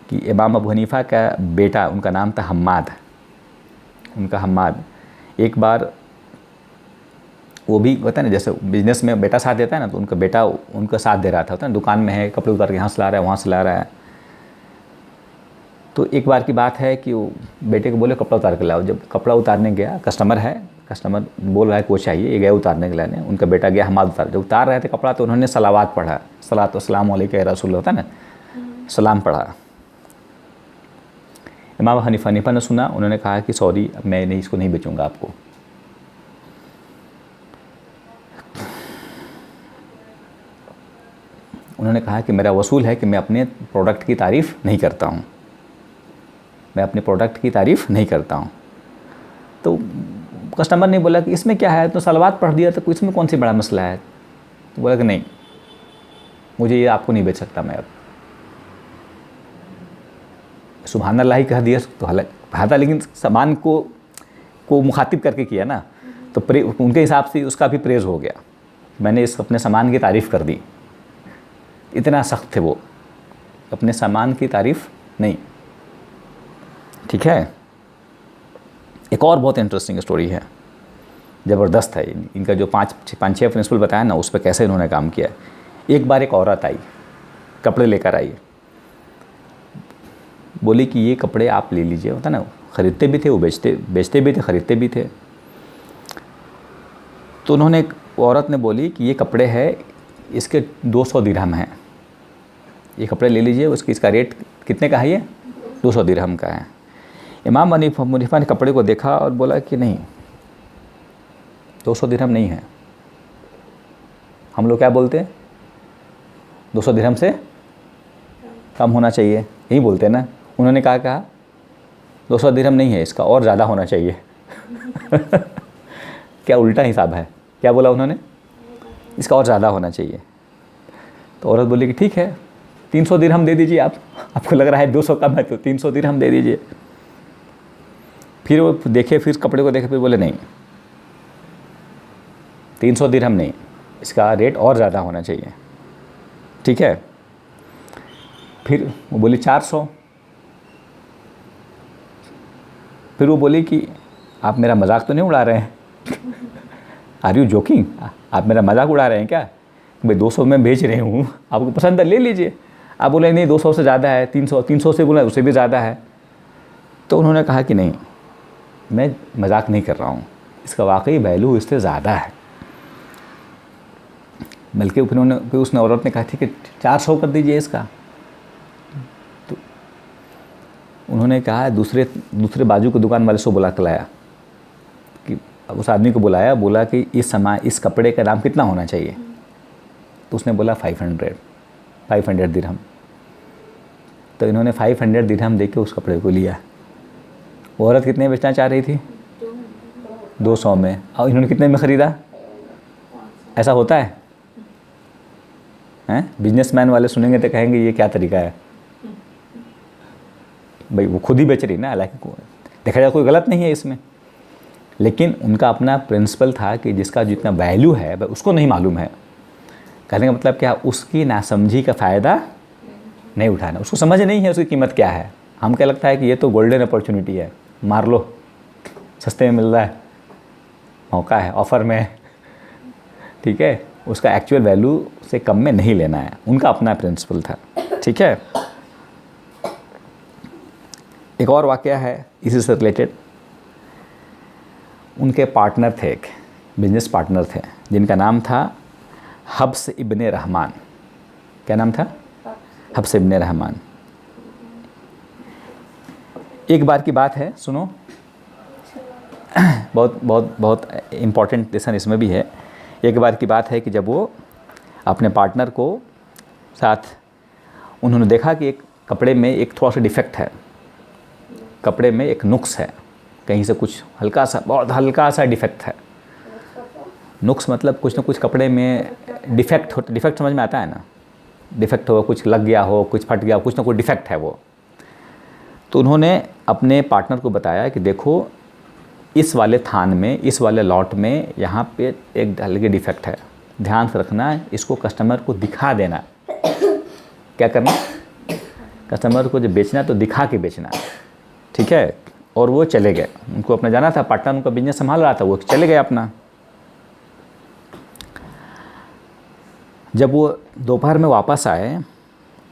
कि इमाम अबू हनीफ़ा का बेटा, उनका नाम था हम्माद, एक बार वो भी होता है ना, जैसे बिजनेस में बेटा साथ देता है ना, तो उनका बेटा उनका साथ दे रहा था, होता है ना, दुकान में है, कपड़े उतार के यहाँ से ला रहा है, वहाँ से ला रहा है। तो एक बार की बात है कि वो बेटे को बोले कपड़ा उतार के लाओ। जब कपड़ा उतारने गया, कस्टमर बोल रहा है को चाहिए, ये गए उतारने के लिए, उनका बेटा गया, हमाद जब उतार रहे थे कपड़ा तो उन्होंने सलावात पढ़ा, सलात वस्सलाम अलैका या रसूल, होता है ना, सलाम पढ़ा। इमाम हनीफा ने सुना, उन्होंने कहा कि सॉरी, मैं नहीं, इसको नहीं बेचूंगा आपको। उन्होंने कहा कि मेरा वसूल है कि मैं अपने प्रोडक्ट की तारीफ़ नहीं करता हूँ, तो कस्टमर ने बोला कि इसमें क्या है, तो सलवात पढ़ दिया तो इसमें कौन सी बड़ा मसला है, तो बोला कि नहीं, मुझे ये आपको नहीं बेच सकता मैं अब। सुभान अल्लाह ही कह दिया तो हालांकि, लेकिन सामान को मुखातिब करके किया ना, तो उनके हिसाब से उसका भी प्रेज़ हो गया, मैंने इस अपने सामान की तारीफ़ कर दी। इतना सख्त थे वो, अपने सामान की तारीफ़ नहीं, ठीक है। एक और बहुत इंटरेस्टिंग स्टोरी है, ज़बरदस्त है। इनका जो 5-6 प्रिंसिपल बताया ना, उस पर कैसे इन्होंने काम किया। एक बार एक औरत आई, कपड़े लेकर आई, बोली कि ये कपड़े आप ले लीजिए, होता ना, ख़रीदते भी थे, वो बेचते भी थे, ख़रीदते भी थे। तो उन्होंने, औरत ने बोली कि ये कपड़े हैं, इसके 200 दिरहम हैं, ये कपड़े ले लीजिए, इसका रेट कितने का है, ये 200 दिरहम का है। इमाम मुनीफा ने कपड़े को देखा और बोला कि नहीं, 200 दिरहम नहीं है। हम लोग क्या बोलते हैं, 200 दिरहम से कम होना चाहिए, यही बोलते हैं ना। उन्होंने कहा 200 दिरहम नहीं है, इसका और ज़्यादा होना चाहिए। क्या उल्टा हिसाब है, क्या बोला उन्होंने, इसका और ज़्यादा होना चाहिए। तो औरत बोली कि ठीक है, 300 दिरहम दे दीजिए, आपको लग रहा है 200 कम है तो 300 दिरहम दे दीजिए। फिर वो देखे, फिर कपड़े को देखे, फिर बोले नहीं, 300 दिरहम नहीं, इसका रेट और ज़्यादा होना चाहिए, ठीक है। फिर वो बोली 400। फिर वो बोली कि आप मेरा मजाक तो नहीं उड़ा रहे हैं, आर यू जोकिंग, आप मेरा मजाक उड़ा रहे हैं क्या, भाई 200 में बेच रही हूँ, आपको पसंद है ले लीजिए। आप बोले नहीं 200 से ज़्यादा है, 300 से बोला उससे भी ज़्यादा है। तो उन्होंने कहा कि नहीं, मैं मजाक नहीं कर रहा हूँ, इसका वाकई वैल्यू इससे ज़्यादा है। बल्कि फिर उसने औरत ने कहा थी कि 400 कर दीजिए इसका। तो उन्होंने कहा, दूसरे बाजू के दुकान वाले से बुला कर लाया, कि उस आदमी को बुलाया, बोला कि इस कपड़े का दाम कितना होना चाहिए। तो उसने बोला 500 दिरहम। तो इन्होंने 500 दिरहम देके उस कपड़े को लिया। वो औरत कितने बेचना चाह रही थी, 200 में, और इन्होंने कितने में ख़रीदा। ऐसा होता है हैं? बिजनेसमैन वाले सुनेंगे तो कहेंगे ये क्या तरीका है भाई, वो खुद ही बेच रही ना, हालांकि देखा जाए कोई गलत नहीं है इसमें, लेकिन उनका अपना प्रिंसिपल था कि जिसका जितना वैल्यू है उसको नहीं मालूम है। कहने का मतलब क्या, उसकी नासमझी का फ़ायदा नहीं उठाना, उसको समझ नहीं है उसकी कीमत क्या है। हम क्या लगता है कि ये तो गोल्डन अपॉर्चुनिटी है, मार लो, सस्ते में मिल रहा है, मौका है, ऑफ़र में है, ठीक है। उसका एक्चुअल वैल्यू से कम में नहीं लेना है, उनका अपना प्रिंसिपल था, ठीक है। एक और वाक़या है इसी से रिलेटेड। उनके पार्टनर थे, एक बिजनेस पार्टनर थे, जिनका नाम था हब्स इब्ने रहमान। क्या नाम था, हब्स इब्ने रहमान। एक बार की बात है, सुनो, बहुत बहुत बहुत इम्पॉर्टेंट लेसन इसमें भी है। एक बार की बात है कि जब वो अपने पार्टनर को साथ, उन्होंने देखा कि एक कपड़े में एक थोड़ा सा डिफेक्ट है, कपड़े में एक नुक्स है, कहीं से कुछ हल्का सा, बहुत हल्का सा डिफेक्ट है। नुक्स मतलब कुछ ना कुछ कपड़े में डिफेक्ट हो, डिफेक्ट समझ में आता है ना, डिफेक्ट हो, कुछ लग गया हो, कुछ फट गया, कुछ ना कुछ डिफेक्ट है वो। तो उन्होंने अपने पार्टनर को बताया कि देखो, इस वाले थान में, इस वाले लॉट में यहाँ पे एक हल्की डिफेक्ट है, ध्यान से रखना, इसको कस्टमर को दिखा देना। क्या करना, कस्टमर को जब बेचना तो दिखा के बेचना, ठीक है। और वो चले गए, उनको अपना जाना था, पार्टनर उनका बिजनेस संभाल रहा था, वो चले गए अपना। जब वो दोपहर में वापस आए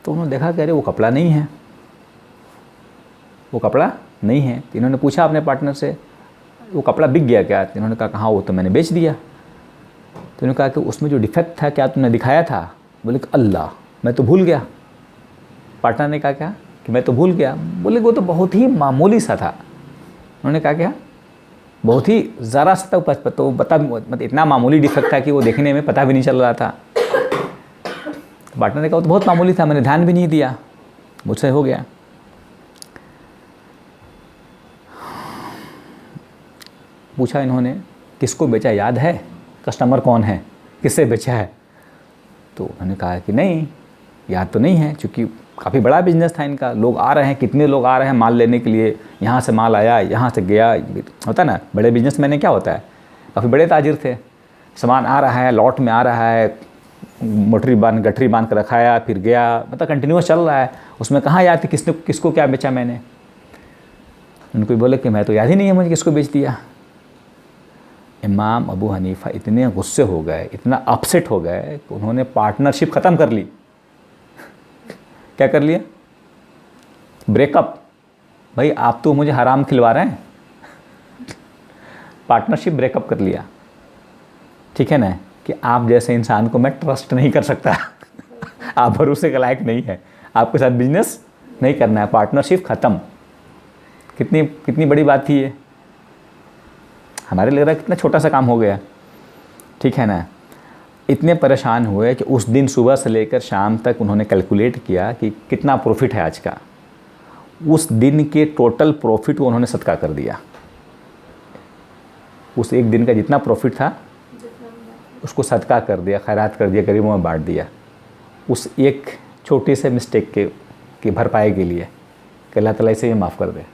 तो उन्होंने देखा कि अरे वो कपड़ा नहीं है, वो कपड़ा नहीं है। तो इन्होंने पूछा अपने पार्टनर से, वो कपड़ा बिक गया क्या। तो इन्होंने कहा हाँ, वो तो मैंने बेच दिया। तो उन्होंने कहा कि उसमें जो डिफेक्ट था क्या तुमने दिखाया था। बोले कि अल्लाह, मैं तो भूल गया। पार्टनर ने कहा क्या कि मैं तो भूल गया। बोले वो तो बहुत ही मामूली सा था। उन्होंने कहा क्या, बहुत ही ज़रा सा था, तो बता, मतलब इतना मामूली डिफेक्ट था कि वो देखने में पता भी नहीं चल रहा था। पार्टनर ने कहा वो तो बहुत मामूली था, मैंने ध्यान भी नहीं दिया, मुझसे हो गया। पूछा इन्होंने किसको बेचा, याद है, कस्टमर कौन है, किससे बेचा है। तो उन्होंने कहा कि नहीं, याद तो नहीं है, क्योंकि काफ़ी बड़ा बिजनेस था इनका, लोग आ रहे हैं, कितने लोग आ रहे हैं माल लेने के लिए, यहाँ से माल आया, यहाँ से गया, होता ना, बड़े बिजनेसमैन में क्या होता है, काफ़ी बड़े ताजिर थे, सामान आ रहा है, लॉट में आ रहा है, गठरी बांध कर रखाया, फिर गया, मतलब कंटिन्यूस चल रहा है, उसमें कहाँ याद थी किसको क्या बेचा मैंने। उनको बोले कि मैं तो याद ही नहीं है मुझे किसको बेच दिया। इमाम अबू हनीफ़ा इतने गुस्से हो गए, इतना अपसेट हो गए कि उन्होंने पार्टनरशिप ख़त्म कर ली। क्या कर लिया, ब्रेकअप, भाई आप तो मुझे हराम खिलवा रहे हैं। पार्टनरशिप ब्रेकअप कर लिया, ठीक है ना, कि आप जैसे इंसान को मैं ट्रस्ट नहीं कर सकता। आप भरोसे के लायक नहीं है, आपके साथ बिजनेस नहीं करना है, पार्टनरशिप ख़त्म। कितनी कितनी बड़ी बात थी ये, हमारे लग रहा है कितना छोटा सा काम हो गया, ठीक है ना। इतने परेशान हुए कि उस दिन सुबह से लेकर शाम तक उन्होंने कैलकुलेट किया कि कितना प्रॉफिट है आज का। उस दिन के टोटल प्रॉफिट को उन्होंने सदका कर दिया। उस एक दिन का जितना प्रॉफिट था उसको सदका कर दिया, खैरात कर दिया, गरीबों में बांट दिया, उस एक छोटे से मिस्टेक की भरपाई के लिए कि अल्लाह ताला इसे माफ़ कर दे।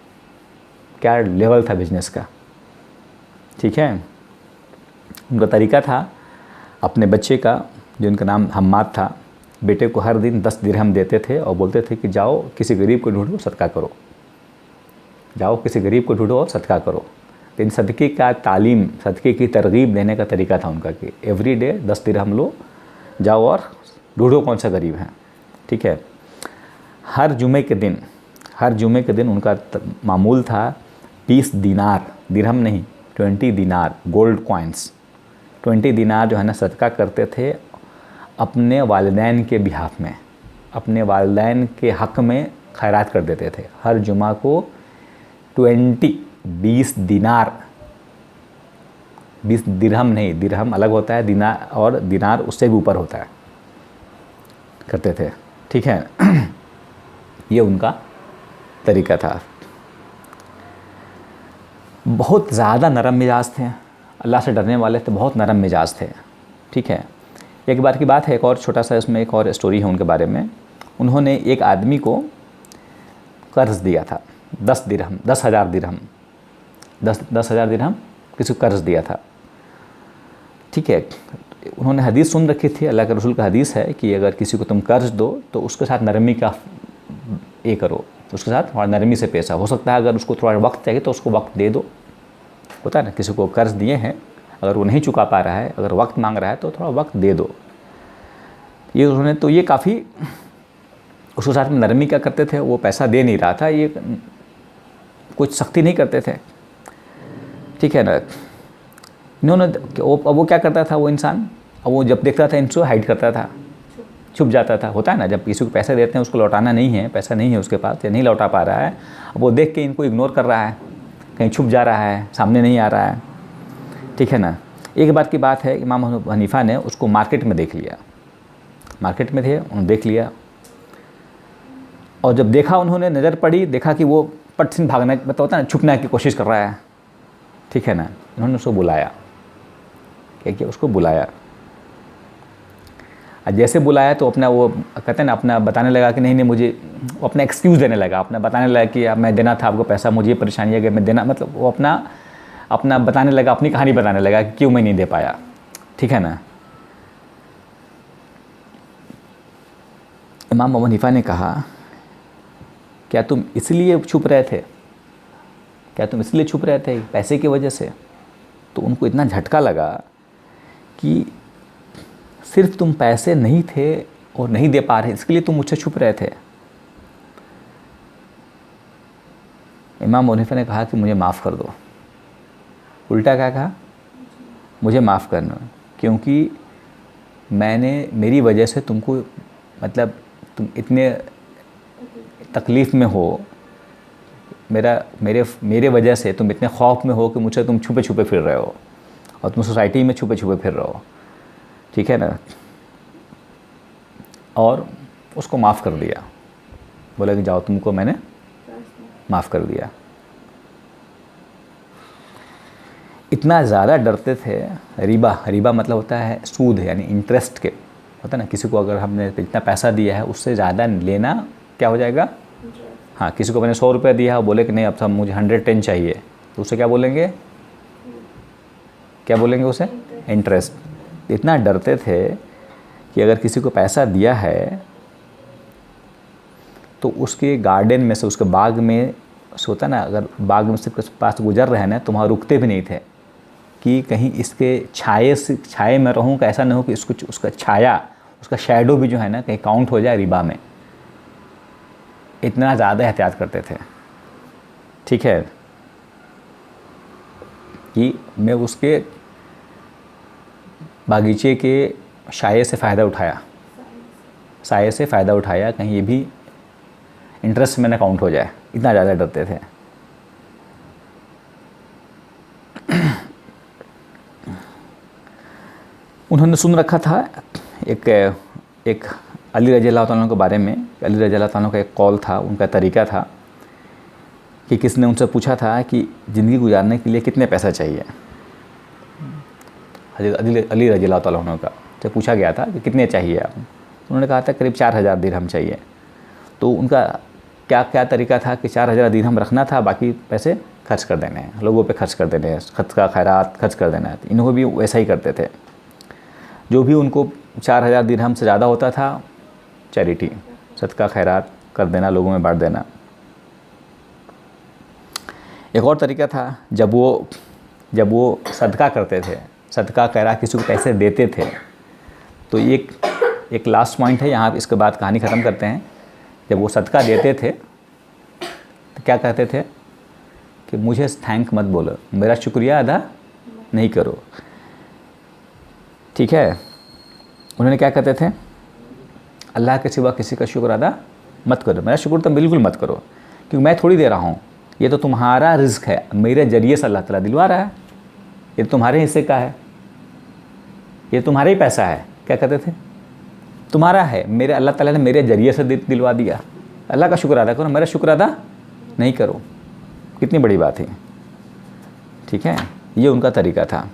क्या लेवल था बिजनेस का, ठीक है। उनका तरीका था, अपने बच्चे का, जो उनका नाम हम्माद था, बेटे को हर दिन 10 दिरहम देते थे और बोलते थे कि जाओ किसी गरीब को ढूंढो सदका करो, जाओ किसी गरीब को ढूंढो और सदका करो। लेकिन सदक़े का तालीम, सदक़े की तरगीब देने का तरीका था उनका कि एवरी डे 10 दिरहम लो, जाओ और ढूंढो कौन सा गरीब है, ठीक है। हर जुमे के दिन उनका मामूल था 20 दिनार, दिरहम नहीं, 20 दिनार गोल्ड कॉइन्स, 20 दिनार जो है ना सदका करते थे अपने वालिदैन के बिहाफ में, अपने वालिदैन के हक़ में खैरात कर देते थे। हर जुमा को 20 दिनार, 20 दिरहम नहीं, दिरहम अलग होता है, दिनार और दिनार उससे भी ऊपर होता है, करते थे, ठीक है। ये उनका तरीका था। बहुत ज़्यादा नरम मिजाज थे, अल्लाह से डरने वाले थे, बहुत नरम मिजाज थे, ठीक है। एक बार की बात है, एक और छोटा सा इसमें एक और स्टोरी है उनके बारे में। उन्होंने एक आदमी को कर्ज दिया था 10 दिरहम, 10,000 दिरहम, 10,000 दिरहम किसी को कर्ज दिया था, ठीक है। उन्होंने हदीस सुन रखी थी, अल्लाह के रसूल का हदीस है कि अगर किसी को तुम कर्ज दो तो उसके साथ नरमी का ये करो, तो उसके साथ थोड़ा नरमी से पेश हो सकता है। अगर उसको थोड़ा वक्त चाहिए तो उसको वक्त दे दो, होता है ना, किसी को कर्ज दिए हैं, अगर वो नहीं चुका पा रहा है, अगर वक्त मांग रहा है तो थोड़ा वक्त दे दो। ये उन्होंने तो ये काफ़ी उसके साथ में नरमी क्या करते थे, वो पैसा दे नहीं रहा था, ये कुछ सख्ती नहीं करते थे, ठीक है ना। इन्होंने अब वो क्या करता था वो इंसान, अब वो जब देखता था इनको हाइड करता था, छुप जाता था। होता है ना, जब किसी को पैसे देते हैं उसको लौटाना नहीं है, पैसा नहीं है उसके पास या नहीं लौटा पा रहा है, अब वो देख के इनको इग्नोर कर रहा है, कहीं छुप जा रहा है, सामने नहीं आ रहा है, ठीक है ना। एक बार की बात है, इमाम हनीफ़ा ने उसको मार्केट में देख लिया, मार्केट में थे, उन्होंने देख लिया, और जब देखा उन्होंने, नज़र पड़ी, देखा कि वो पट से भागना, मतलब होता है ना, छुपने की कोशिश कर रहा है, ठीक है ना। उन्होंने उसको बुलाया, क्या किया, उसको बुलाया। जैसे बुलाया तो अपना वो कहते हैं ना, अपना बताने लगा कि नहीं नहीं मुझे, वो अपना एक्सक्यूज़ देने लगा, अपना बताने लगा कि अब मैं देना था आपको पैसा, मुझे ये परेशानी है कि मैं देना, मतलब वो अपना बताने लगा, अपनी कहानी बताने लगा कि क्यों मैं नहीं दे पाया, ठीक है ना। इमाम अबू हनीफा ने कहा, क्या तुम इसलिए छुप रहे थे, क्या तुम इसलिए छुप रहे थे पैसे की वजह से? तो उनको इतना झटका लगा कि सिर्फ तुम पैसे नहीं थे और नहीं दे पा रहे, इसके लिए तुम मुझसे छुप रहे थे। इमाम अबू हनीफा ने कहा कि मुझे माफ़ कर दो। उल्टा क्या कहा, मुझे माफ़ करना, क्योंकि मैंने, मेरी वजह से तुमको, मतलब तुम इतने तकलीफ़ में हो, मेरे वजह से तुम इतने खौफ में हो कि मुझसे तुम छुपे छुपे फिर रहे हो, और तुम सोसाइटी में छुपे छुपे फिर रहे हो, ठीक है ना। और उसको माफ़ कर दिया, बोला कि जाओ, तुमको मैंने माफ़ कर दिया। इतना ज़्यादा डरते थे। रिबा मतलब होता है सूद, यानी इंटरेस्ट के, होता है ना, किसी को अगर हमने इतना पैसा दिया है उससे ज़्यादा लेना क्या हो जाएगा। हाँ, किसी को मैंने 100 रुपये दिया और बोले कि नहीं अब सब मुझे 110 चाहिए, तो उसे क्या बोलेंगे, क्या बोलेंगे उसे, इंटरेस्ट। इतना डरते थे कि अगर किसी को पैसा दिया है तो उसके गार्डन में से, उसके बाग में से, होता ना, अगर बाग में से पास गुजर रहे हैं ना तो वहाँ रुकते भी नहीं थे कि कहीं इसके छाए में रहूँ, कि ऐसा ना हो कि इसको, उसका छाया, उसका शैडो भी जो है ना कहीं काउंट हो जाए रिबा में। इतना ज़्यादा एहतियात करते थे, ठीक है, कि मैं उसके बागीचे के साये से फ़ायदा उठाया, साये से फ़ायदा उठाया, कहीं ये भी इंटरेस्ट में ना काउंट हो जाए, इतना ज़्यादा डरते थे। उन्होंने सुन रखा था एक अली रज़ी अल्लाह तआला के बारे में। अली रज़ी अल्लाह तआला का एक कौल था, उनका तरीका था कि किसने उनसे पूछा था कि ज़िंदगी गुजारने के लिए कितने पैसा चाहिए। अली रज़ी अल्लाह तआला का से पूछा गया था कि कितने चाहिए आप। उन्होंने कहा था करीब 4000 दिरहम चाहिए। तो उनका क्या तरीका था कि 4000 दिरहम रखना था, बाकी पैसे खर्च कर देने हैं, लोगों पे खर्च कर देने हैं, सदका खैरात खर्च कर देना है। इनको भी वैसा ही करते थे। जो भी उनको 4000 दिरहम से ज़्यादा होता था, चैरिटी, सदका खैरात कर देना, लोगों में बांट देना। एक और तरीका था, जब वो सदका करते थे, सदका खैरात किसी को पैसे देते थे, तो एक लास्ट पॉइंट है यहाँ, इसके बाद कहानी ख़त्म करते हैं। जब वो सदका देते थे तो क्या कहते थे कि मुझे थैंक मत बोलो, मेरा शुक्रिया अदा नहीं करो, ठीक है। उन्होंने क्या कहते थे, अल्लाह के सिवा किसी का शुक्र अदा मत करो, मेरा शुक्र तो बिल्कुल मत करो, क्योंकि मैं थोड़ी दे रहा हूँ, ये तो तुम्हारा रिज़्क है, मेरे ज़रिए से अल्लाह ताला दिलवा रहा है, ये तुम्हारे हिस्से का है, ये तुम्हारा ही पैसा है। क्या कहते थे, तुम्हारा है, मेरे अल्लाह ताला ने मेरे ज़रिए से दिलवा दिया, अल्लाह का शुक्र अदा करो, मेरा शुक्र अदा नहीं करो। कितनी बड़ी बात है, ठीक है। ये उनका तरीका था।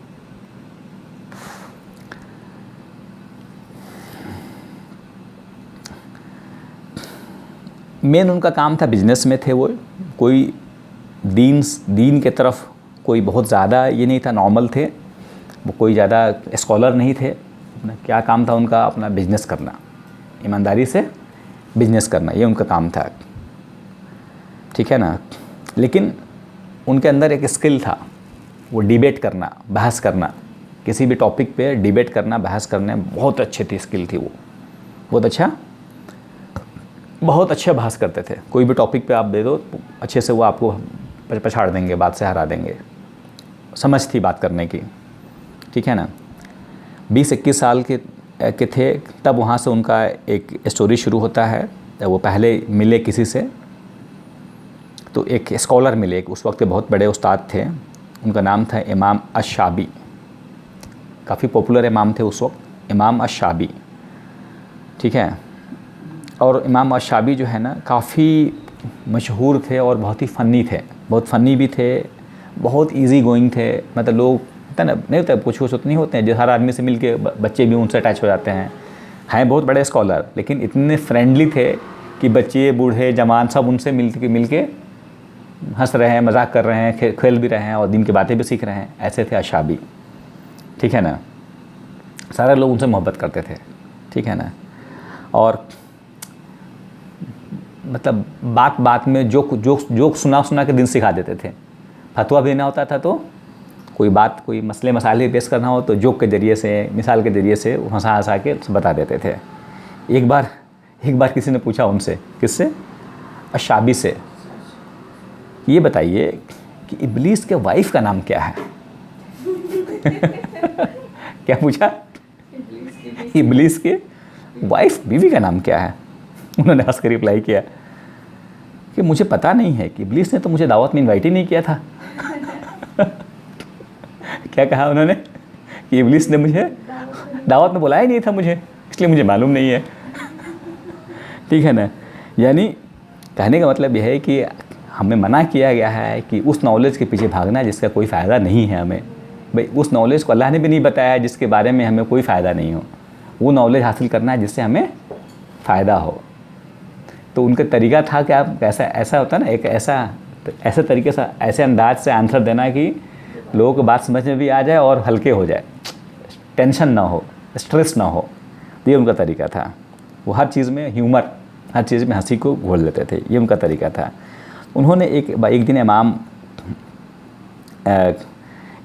मेन उनका काम था, बिजनेस में थे वो, कोई दीन के तरफ कोई बहुत ज़्यादा ये नहीं था, नॉर्मल थे वो, कोई ज़्यादा स्कॉलर नहीं थे। अपना क्या काम था उनका, अपना बिजनेस करना, ईमानदारी से बिजनेस करना, ये उनका काम था, ठीक है ना। लेकिन उनके अंदर एक स्किल था, वो डिबेट करना, बहस करना, किसी भी टॉपिक पे डिबेट करना, बहस करने बहुत अच्छी थी, स्किल थी वो, बहुत अच्छा बहस करते थे। कोई भी टॉपिक पे आप दे दो, अच्छे से वो आपको पछाड़ देंगे, बात से हरा देंगे, समझ थी बात करने की, ठीक है ना। 20-21 साल के थे तब वहाँ से उनका एक स्टोरी शुरू होता है। जब वो पहले मिले किसी से, तो एक स्कॉलर मिले, उस वक्त के बहुत बड़े उस्ताद थे, उनका नाम था इमाम अश-शाबी, काफ़ी पॉपुलर इमाम थे उस वक्त, इमाम अश-शाबी, ठीक है। और इमाम अश-शाबी जो है ना, काफ़ी मशहूर थे और बहुत ही फ़नी थे, बहुत फ़नी भी थे, बहुत इजी गोइंग थे। मतलब लोग होता ना, नहीं होता, कुछ नहीं होते हैं जो हर आदमी से मिल के बच्चे भी उनसे अटैच हो जाते हैं बहुत बड़े स्कॉलर, लेकिन इतने फ्रेंडली थे कि बच्चे बूढ़े जवान सब उनसे मिल के हंस रहे हैं, मजाक कर रहे हैं, खेल भी रहे हैं और दिन की बातें भी सीख रहे हैं। ऐसे थे अश-शाबी, ठीक है ना। सारे लोग उनसे मोहब्बत करते थे, ठीक है ना। और मतलब बात में जोक सुना के दिन सिखा देते थे। फतवा भी देना होता था तो कोई मसले मसाले पेश करना हो तो जोक के ज़रिए से, मिसाल के ज़रिए से हंसा के बता देते थे। एक बार किसी ने पूछा उनसे, किससे, अश-शाबी से, ये बताइए कि इब्लीस के वाइफ का नाम क्या है। क्या पूछा, इब्लीस के वाइफ, बीवी का नाम क्या है। उन्होंने हंस कर रिप्लाई किया कि मुझे पता नहीं है, कि इब्लीस ने तो मुझे दावत में इनवाइट ही नहीं किया था। क्या कहा उन्होंने, कि इब्लीस ने मुझे दावत में बुलाया ही नहीं था मुझे, इसलिए मुझे मालूम नहीं है, ठीक है ना। यानी कहने का मतलब यह है कि हमें मना किया गया है कि उस नॉलेज के पीछे भागना जिसका कोई फ़ायदा नहीं है हमें। भाई उस नॉलेज को अल्लाह ने भी नहीं बताया जिसके बारे में हमें कोई फ़ायदा नहीं हो, वो नॉलेज हासिल करना है जिससे हमें फ़ायदा हो। तो उनका तरीका था कि आप ऐसा होता है ना, एक ऐसे तरीके से, ऐसे अंदाज से आंसर देना कि लोगों को बात समझ में भी आ जाए और हल्के हो जाए, टेंशन ना हो, स्ट्रेस ना हो। ये उनका तरीका था। वो हर चीज़ में ह्यूमर, हर चीज़ में हंसी को घोल लेते थे, ये उनका तरीका था। उन्होंने एक दिन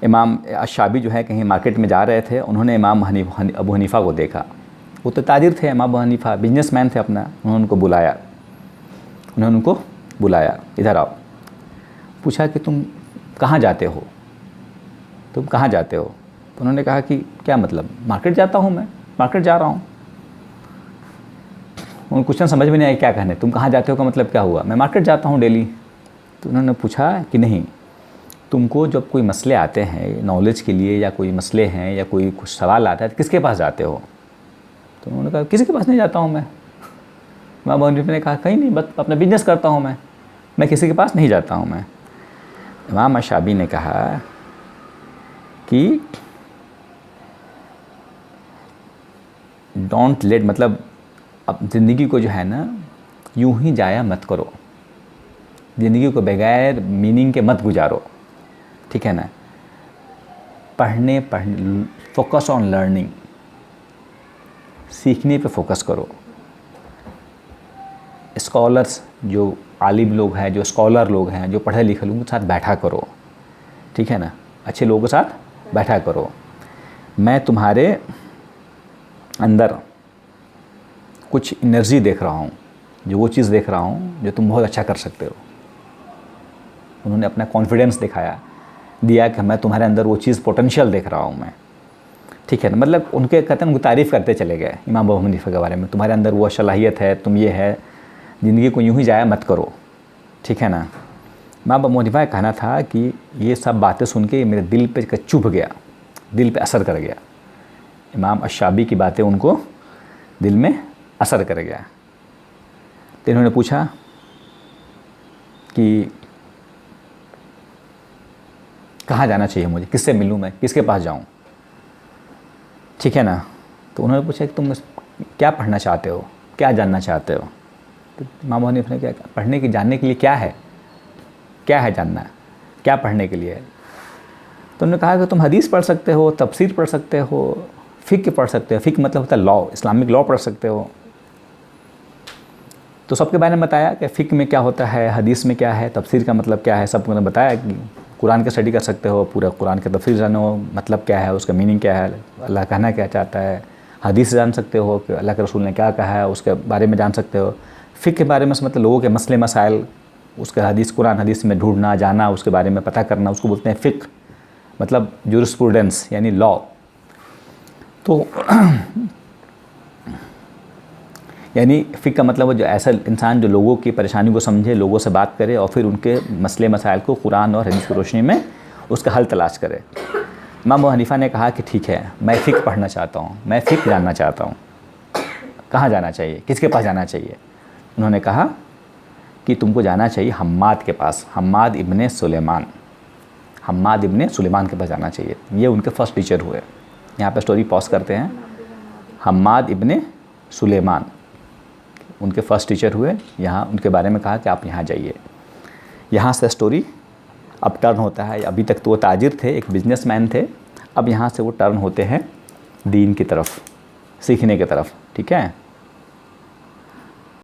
इमाम अश-शाबी जो है कहीं मार्केट में जा रहे थे, उन्होंने इमाम अबू हनीफ़ा को देखा। वो तो ताजिर थे, इमाम अबू हनीफ़ा बिजनेसमैन थे अपना। उन्होंने उनको बुलाया, इधर आओ। पूछा कि तुम कहाँ जाते हो, तुम कहाँ जाते हो? तो उन्होंने कहा कि क्या मतलब, मार्केट जाता हूँ, मैं मार्केट जा रहा हूँ। उनको क्वेश्चन समझ में नहीं आया क्या कहने, तुम कहाँ जाते हो का मतलब क्या हुआ, मैं मार्केट जाता हूँ डेली। तो उन्होंने पूछा कि नहीं, तुमको जब कोई मसले आते हैं नॉलेज के लिए, या कोई मसले हैं या कोई कुछ सवाल आता है तो किसके पास जाते हो? तो उन्होंने कहा किसी के पास नहीं जाता हूँ मैं। इमाम हनीफा ने कहा कहीं नहीं, बस अपना बिजनेस करता हूँ मैं किसी के पास नहीं जाता हूँ मैं। इमाम अशाबी ने कहा कि डोंट लेट, मतलब अब ज़िंदगी को जो है ना यूं ही जाया मत करो, ज़िंदगी को बगैर मीनिंग के मत गुजारो, ठीक है ना। पढ़ने फोकस ऑन लर्निंग, सीखने पे फोकस करो। स्कॉलर्स, जो आलिम लोग हैं, जो स्कॉलर लोग हैं, जो पढ़े लिखे लोगों के साथ बैठा करो, ठीक है ना, अच्छे लोगों के साथ बैठा करो। मैं तुम्हारे अंदर कुछ एनर्जी देख रहा हूँ, जो वो चीज़ देख रहा हूँ जो तुम बहुत अच्छा कर सकते हो। उन्होंने अपना कॉन्फिडेंस दिया कि मैं तुम्हारे अंदर वो चीज़ पोटेंशियल देख रहा हूँ मैं, ठीक है ना। मतलब उनके कहते हैं उनको तारीफ़ करते चले गए इमाम अबू हनीफा के बारे में, तुम्हारे अंदर वो सलाहियत है, तुम ये है, ज़िंदगी को यूं ही जाया मत करो, ठीक है ना। इमाम अबू हनीफा का कहना था कि ये सब बातें सुन के मेरे दिल पे चुभ गया, दिल पे असर कर गया। इमाम अशाबी की बातें उनको दिल में असर कर गया। तो इन्होंने पूछा कि कहाँ जाना चाहिए मुझे, किससे मिलूँ मैं, किसके पास जाऊँ, ठीक है ना। तो उन्होंने पूछा कि तुम क्या पढ़ना चाहते हो, क्या जानना चाहते हो? तो इमाम हनीफा ने क्या कहा, पढ़ने की जानने के लिए क्या है जानना, क्या पढ़ने के लिए? तो उन्होंने कहा कि तुम हदीस पढ़ सकते हो, तफसीर पढ़ सकते हो, फ़िक्र पढ़ सकते हो। फ़िक्र मतलब होता है लॉ, इस्लामिक लॉ पढ़ सकते हो। तो सबके बारे में बताया कि फ़िक्र में क्या होता है, हदीस में क्या है, तफसीर का मतलब क्या है, सब उन्होंने बताया कि कुरान का स्टडी कर सकते हो, पूरा कुरान का तफसीर जानो, मतलब क्या है, उसका मीनिंग क्या है, अल्लाह कहना क्या चाहता है। हदीस जान सकते हो कि अल्लाह के रसूल ने क्या कहा है, उसके बारे में जान सकते हो। फ़िक्र के बारे में मतलब लोगों के मसले मसाइल, उसके हदीस, कुरान हदीस में ढूंढना, जाना, उसके बारे में पता करना, उसको बोलते हैं फ़िक्र, मतलब जूरिस्प्रूडेंस यानी लॉ। तो यानी फ़िक्र का मतलब वो जो ऐसा इंसान जो लोगों की परेशानी को समझे, लोगों से बात करे और फिर उनके मसले मसाइल को कुरान और हदीस की रोशनी में उसका हल तलाश करे। इमाम अबू हनीफा ने कहा कि ठीक है, मैं फ़िक्र पढ़ना चाहता हूँ, मैं फ़िक्र जानना चाहता हूँ, कहाँ जाना चाहिए, किसके पास जाना चाहिए? उन्होंने कहा कि तुमको जाना चाहिए हम्माद के पास, हम्माद इब्ने सुलेमान के पास जाना चाहिए। ये उनके फर्स्ट टीचर हुए। यहाँ पे स्टोरी पॉज करते हैं। हम्माद इब्ने सुलेमान उनके फर्स्ट टीचर हुए। यहाँ उनके बारे में कहा कि आप यहाँ जाइए। यहाँ से स्टोरी अब टर्न होता है। अभी तक तो वो ताजिर थे, एक बिजनेसमैन थे, अब यहाँ से वो टर्न होते हैं दीन की तरफ, सीखने की तरफ, ठीक है।